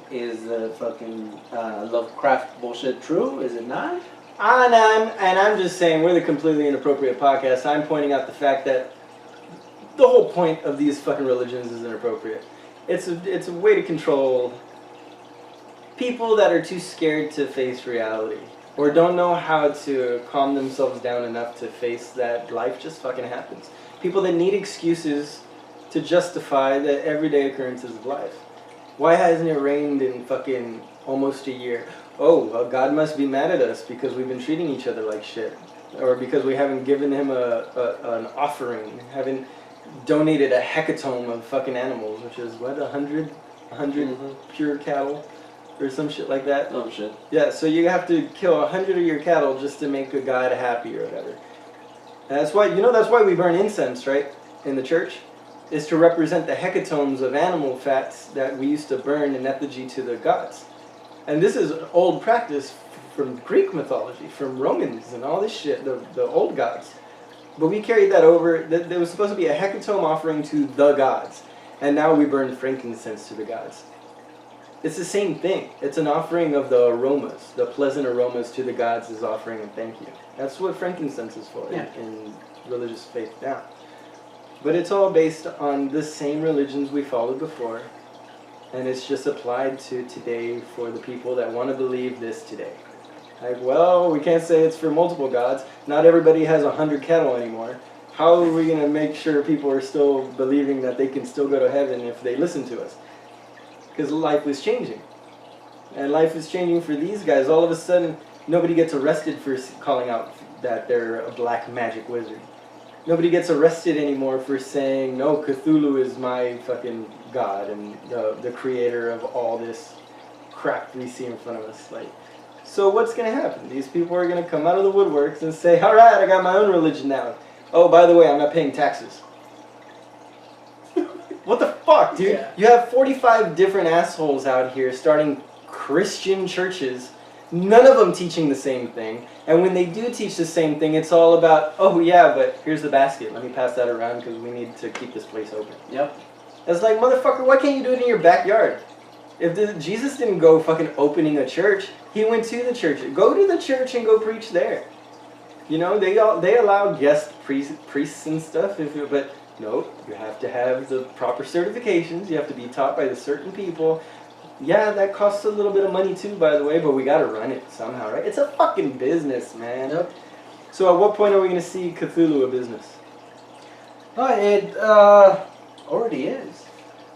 is the fucking Lovecraft bullshit true? Is it not? And I'm just saying we're the completely inappropriate podcast. I'm pointing out the fact that the whole point of these fucking religions is inappropriate. It's a way to control people that are too scared to face reality, or don't know how to calm themselves down enough to face that life just fucking happens. People that need excuses to justify the everyday occurrences of life. Why hasn't it rained in fucking almost a year? Oh, well, God must be mad at us because we've been treating each other like shit. or because we haven't given him an offering, haven't donated a hecatomb of fucking animals, which is what, 100 pure cattle or some shit like that. Oh shit. Yeah, so you have to kill 100 of your cattle just to make a god happy or whatever. And that's why we burn incense, right, in the church, is to represent the hecatombs of animal fats that we used to burn in effigy to the gods. And this is an old practice from Greek mythology, from Romans and all this shit, the old gods. But we carried that over. There was supposed to be a hecatomb offering to the gods. And now we burn frankincense to the gods. It's the same thing. It's an offering of the aromas, the pleasant aromas to the gods is offering and thank you. That's what frankincense is for in religious faith now. But it's all based on the same religions we followed before. And it's just applied to today for the people that want to believe this today. Like, well, we can't say it's for multiple gods. Not everybody has 100 cattle anymore. How are we going to make sure people are still believing that they can still go to heaven if they listen to us? Because life is changing. And life is changing for these guys. All of a sudden, nobody gets arrested for calling out that they're a black magic wizard. Nobody gets arrested anymore for saying, no, Cthulhu is my fucking god and the creator of all this crap we see in front of us. Like, so what's going to happen? These people are going to come out of the woodworks and say, all right, I got my own religion now. Oh, by the way, I'm not paying taxes. What the fuck, dude? Yeah. You have 45 different assholes out here starting Christian churches, none of them teaching the same thing. And when they do teach the same thing, it's all about, oh yeah, but here's the basket. Let me pass that around because we need to keep this place open. Yep. It's like, motherfucker, why can't you do it in your backyard? If Jesus didn't go fucking opening a church, he went to the church. Go to the church and go preach there. You know, they allow guest priests and stuff, but no, you have to have the proper certifications. You have to be taught by the certain people. Yeah, that costs a little bit of money too, by the way, but we gotta run it somehow, right? It's a fucking business, man. Yep. So at what point are we gonna see Cthulhu a business? No, it already is.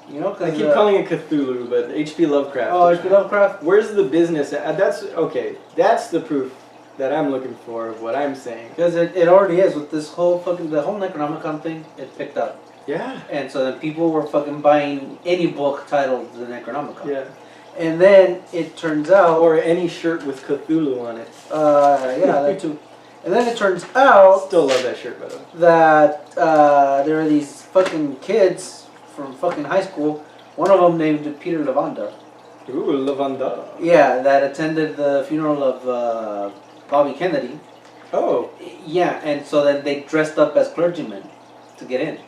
You know, I keep calling it Cthulhu, but H.P. Lovecraft. Oh, H.P. Lovecraft. Where's the business? That's okay. That's the proof that I'm looking for of what I'm saying. Because it already is with this whole fucking the whole Necronomicon thing. It picked up. Yeah. And so then people were fucking buying any book titled the Necronomicon. Yeah. And then it turns out, or any shirt with Cthulhu on it. Yeah, that too. And then it turns out, still love that shirt, by the way, that there are these fucking kids from fucking high school. One of them named Peter Lavanda. Ooh, Lavanda. Yeah, that attended the funeral of Bobby Kennedy. Oh. Yeah, and so then they dressed up as clergymen to get in,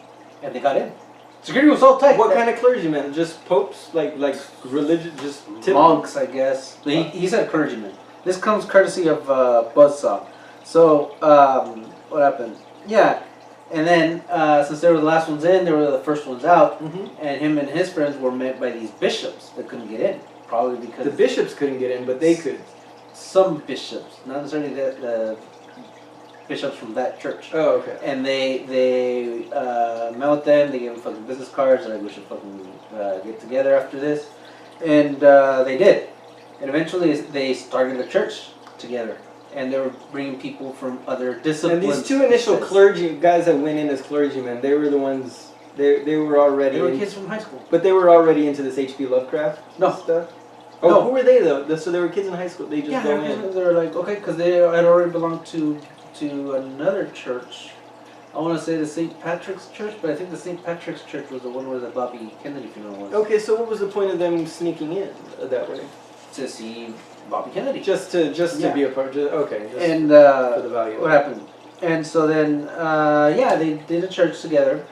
and they got in. Security was so tight. What kind of clergymen? Just popes, like religious, just monks, I guess. But he said clergymen. This comes courtesy of Buzzsaw. So what happened? Yeah. And then, since they were the last ones in, they were the first ones out, and him and his friends were met by these bishops that couldn't get in, probably because the bishops couldn't get in, but they could. Some bishops, not necessarily the bishops from that church. Oh, okay. And they met with them. They gave them fucking business cards. They're like, we should fucking get together after this, and they did. And eventually, they started a church together. And they were bringing people from other disciplines. And these two initial clergy guys that went in as clergymen, they were the ones. They were already. They were kids from high school. But they were already into this H.P. Lovecraft stuff. Oh, no. Who were they though? So they were kids in high school. They just go in. They were like, okay, because they had already belonged to another church. I want to say the St. Patrick's Church, but I think the St. Patrick's Church was the one where the Bobby Kennedy funeral was. Okay, so what was the point of them sneaking in that way? To see Bobby Kennedy. Just to be a part. Okay. Just and for the value. What happened? And so then, they did a church together,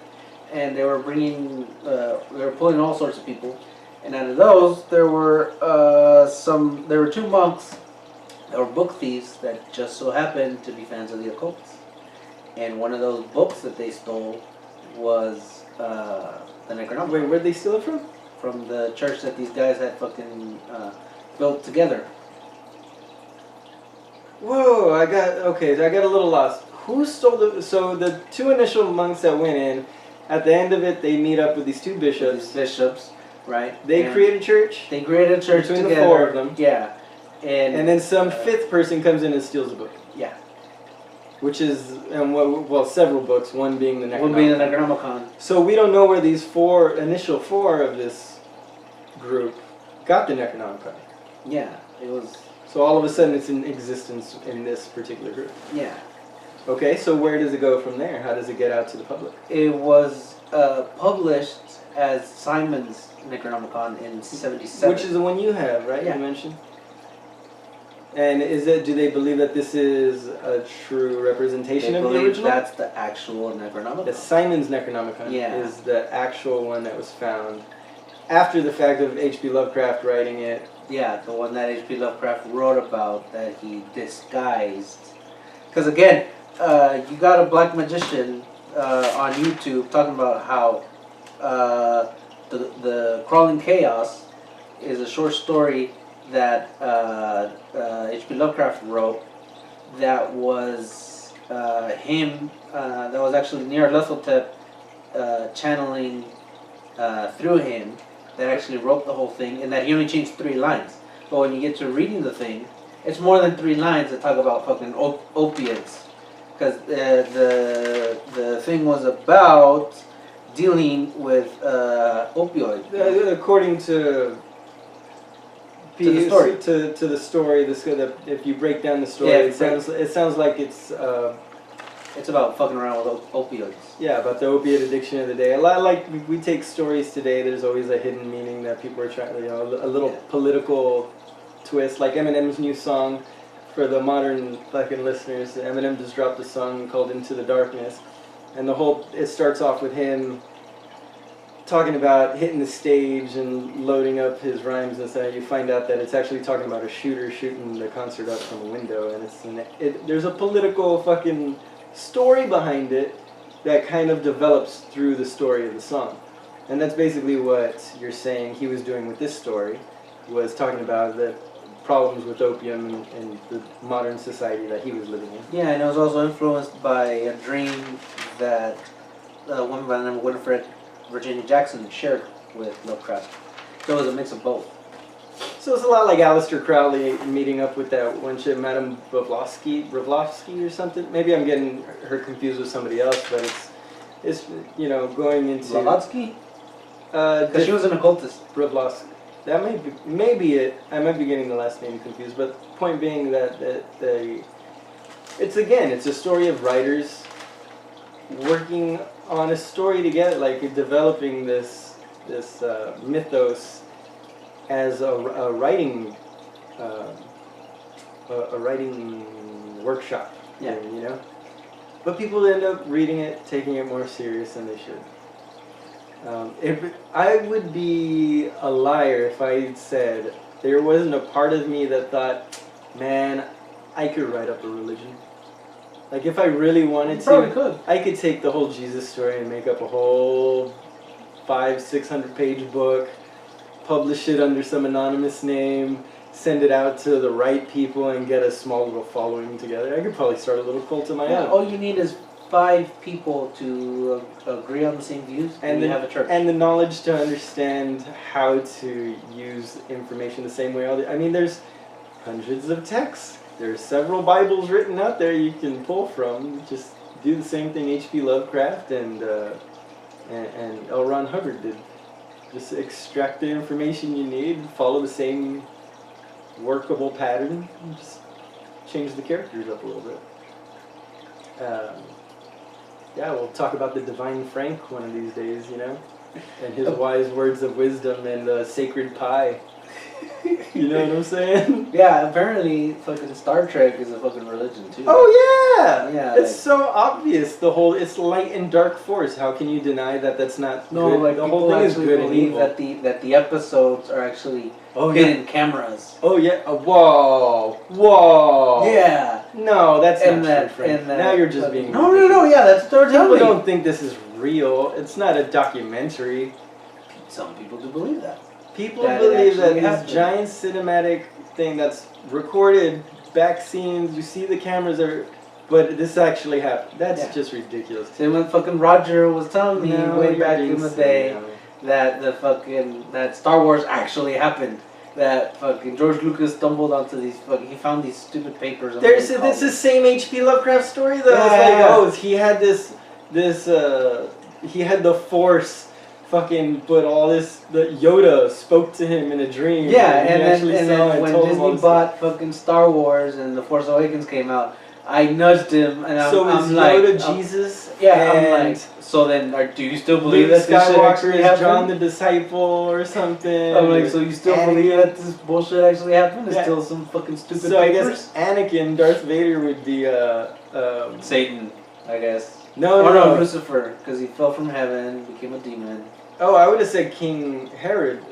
and they were bringing, they were pulling all sorts of people, and out of those, there were two monks that were book thieves that just so happened to be fans of the occult. And one of those books that they stole was the Necronomicon. Wait, where'd they steal it from? From the church that these guys had fucking built together. Whoa, I got a little lost. Who stole so the two initial monks that went in, at the end of it, they meet up with these two bishops. Right. They create a church. They created a church between together. the four of them. Yeah. And then some fifth person comes in and steals the book. Yeah. Which is, and well, several books, one being the Necronomicon. One being the Necronomicon. So we don't know where these initial four of this group got the Necronomicon. Yeah, it was. So all of a sudden it's in existence in this particular group. Yeah. Okay, so where does it go from there? How does it get out to the public? It was published as Simon's Necronomicon in '77. Which is the one you have, right? Yeah. You mentioned. And do they believe that this is a true representation of the original? That's the actual Necronomicon. The Simon's Necronomicon is the actual one that was found after the fact of H.P. Lovecraft writing it. Yeah, the one that H.P. Lovecraft wrote about that he disguised. Because again, you got a black magician on YouTube talking about how the Crawling Chaos is a short story that H.P. Lovecraft wrote that was him, that was actually near Lethotep channeling through him, that actually wrote the whole thing, and that he only changed 3 lines. But when you get to reading the thing, it's more than 3 lines that talk about fucking opiates. Because the thing was about dealing with opioids. According to the story. To the story, if you break down the story, it sounds like it's about fucking around with opioids. Yeah, about the opiate addiction of the day. A lot like we take stories today. There's always a hidden meaning that people are trying, a little political twist. Like Eminem's new song, for the modern fucking listeners, Eminem just dropped a song called "Into the Darkness," and it starts off with him talking about hitting the stage and loading up his rhymes and stuff. You find out that it's actually talking about a shooter shooting the concert up from a window, and there's a political fucking story behind it that kind of develops through the story of the song. And that's basically what you're saying he was doing with this story, was talking about the problems with opium and the modern society that he was living in. Yeah, and it was also influenced by a dream that a woman by the name of Winifred Virginia Jackson shared with Lovecraft. So it was a mix of both. So it's a lot like Aleister Crowley meeting up with that one chick, Madame Blavatsky or something. Maybe I'm getting her confused with somebody else, but it's going into Blavatsky? Because she was an occultist. Blavatsky. That may be it. I might be getting the last name confused, but point being that it's a story of writers working on a story together, like developing this mythos as a writing workshop. Yeah. But people end up reading it, taking it more serious than they should. I would be a liar if I said there wasn't a part of me that thought, man, I could write up a religion. Like if I really wanted to, probably could. I could take the whole Jesus story and make up a whole 500-600 page book, publish it under some anonymous name, send it out to the right people, and get a small little following together. I could probably start a little cult of my own. All you need is 5 people to agree on the same views, and you have a church. And the knowledge to understand how to use information the same way. There's hundreds of texts. There's several Bibles written out there you can pull from. Just do the same thing H.P. Lovecraft and L. Ron Hubbard did. Just extract the information you need, follow the same workable pattern, and just change the characters up a little bit. We'll talk about the Divine Frank one of these days, and his wise words of wisdom and the sacred pie. You know what I'm saying? Yeah, apparently fucking Star Trek is a fucking religion too. Oh yeah! Yeah. It's so obvious, it's light and dark force. How can you deny that that's not good? Like the whole thing is good and evil. That the episodes are actually hidden cameras. Oh yeah. Whoa. Yeah. No, that's not true, Frank. Now you're just being ridiculous. No, yeah, that's what People don't think this is real. It's not a documentary. Some people do believe that. People believe that this giant cinematic thing that's recorded, back scenes, you see the cameras but this actually happened. That's just ridiculous. Same when fucking Roger was telling me way back in the day that that Star Wars actually happened. that fucking George Lucas stumbled onto these he found these stupid papers. This is the same H.P. Lovecraft story though. Yeah, It's like, he had he had the Force fucking put all this, the Yoda spoke to him in a dream. Yeah, and then when told Disney bought fucking Star Wars and The Force Awakens came out, I nudged him and I'm like, Yoda Jesus? Yeah, I'm like, so then do you still believe that this shit actually happened? John the Disciple or something? I'm like, so you still believe that this bullshit actually happened? It's still some fucking stupid So papers? I guess Anakin, Darth Vader would be Satan, I guess. No, Lucifer, because he fell from heaven, became a demon. Oh, I would have said King Herod,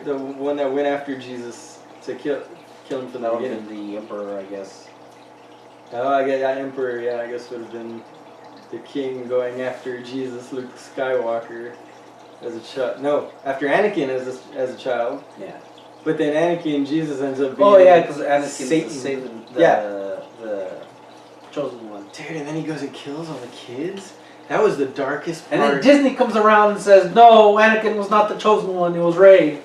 the one that went after Jesus to kill him from the beginning. The emperor, I guess. Oh, I guess that emperor. Yeah, I guess would have been the king going after Jesus, Luke Skywalker, as a child. No, after Anakin as a child. Yeah. But then Anakin and Jesus ends up being. Oh yeah, because Anakin Satan. saving the chosen one. Dude, and then he goes and kills all the kids. That was the darkest part. And then Disney comes around and says, no, Anakin was not the chosen one, it was Rey.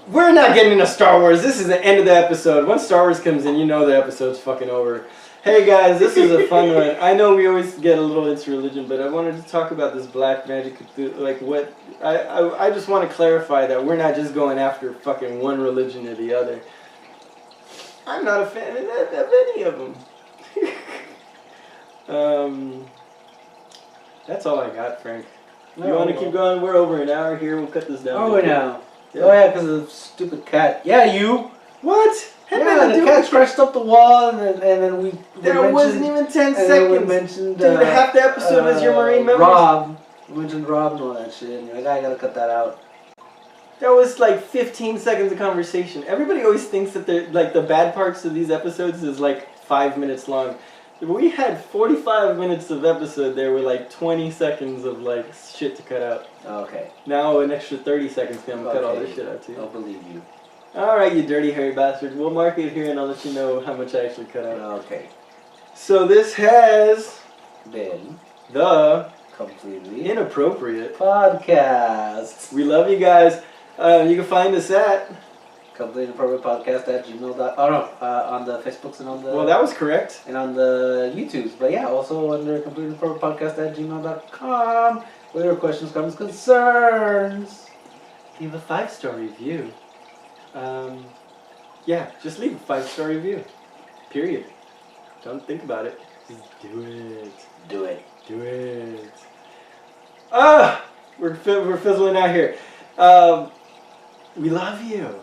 We're not getting into Star Wars. This is the end of the episode. Once Star Wars comes in, you know the episode's fucking over. Hey guys, this is a fun one. I know we always get a little into religion, but I wanted to talk about this black magic. Like what? I just want to clarify that we're not just going after fucking one religion or the other. I'm not a fan of any of them. That's all I got, Frank. You want to keep going? We're over an hour here. We'll cut this down. Oh, now. Yeah. Oh, yeah, because of the stupid cat. Yeah, you. What? Yeah, the cat scratched up the wall, and then we. There wasn't even 10 seconds. We mentioned. Dude, half the episode was your marine memories. Rob. We mentioned Rob and all that shit, and you're like, I gotta cut that out. That was like 15 seconds of conversation. Everybody always thinks that the bad parts of these episodes is like 5 minutes long. We had 45 minutes of episode there with like 20 seconds of like shit to cut out. Okay. Now an extra 30 seconds can cut all this shit out too. I'll believe you. Alright, you dirty hairy bastard. We'll mark it here and I'll let you know how much I actually cut out. Okay. So this has been the Completely Inappropriate Podcast. We love you guys. You can find us at Completely Inappropriate Podcast at gmail.com. Oh no, on the Facebooks and on the. Well, that was correct. And on the YouTubes. But yeah, also under Completely Inappropriate Podcast at gmail.com. With your questions, comments, concerns. Leave a 5-star review. Yeah, just leave a 5-star review. Period. Don't think about it. Just do it. Do it. Do it. We're fizzling out here. We love you.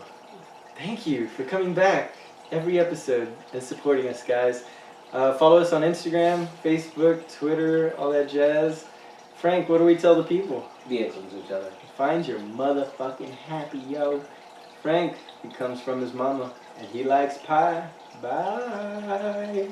Thank you for coming back every episode and supporting us, guys. Follow us on Instagram, Facebook, Twitter, all that jazz. Frank, what do we tell the people? Be excellent to each other. Find your motherfucking happy, yo. Frank, he comes from his mama, and he likes pie. Bye.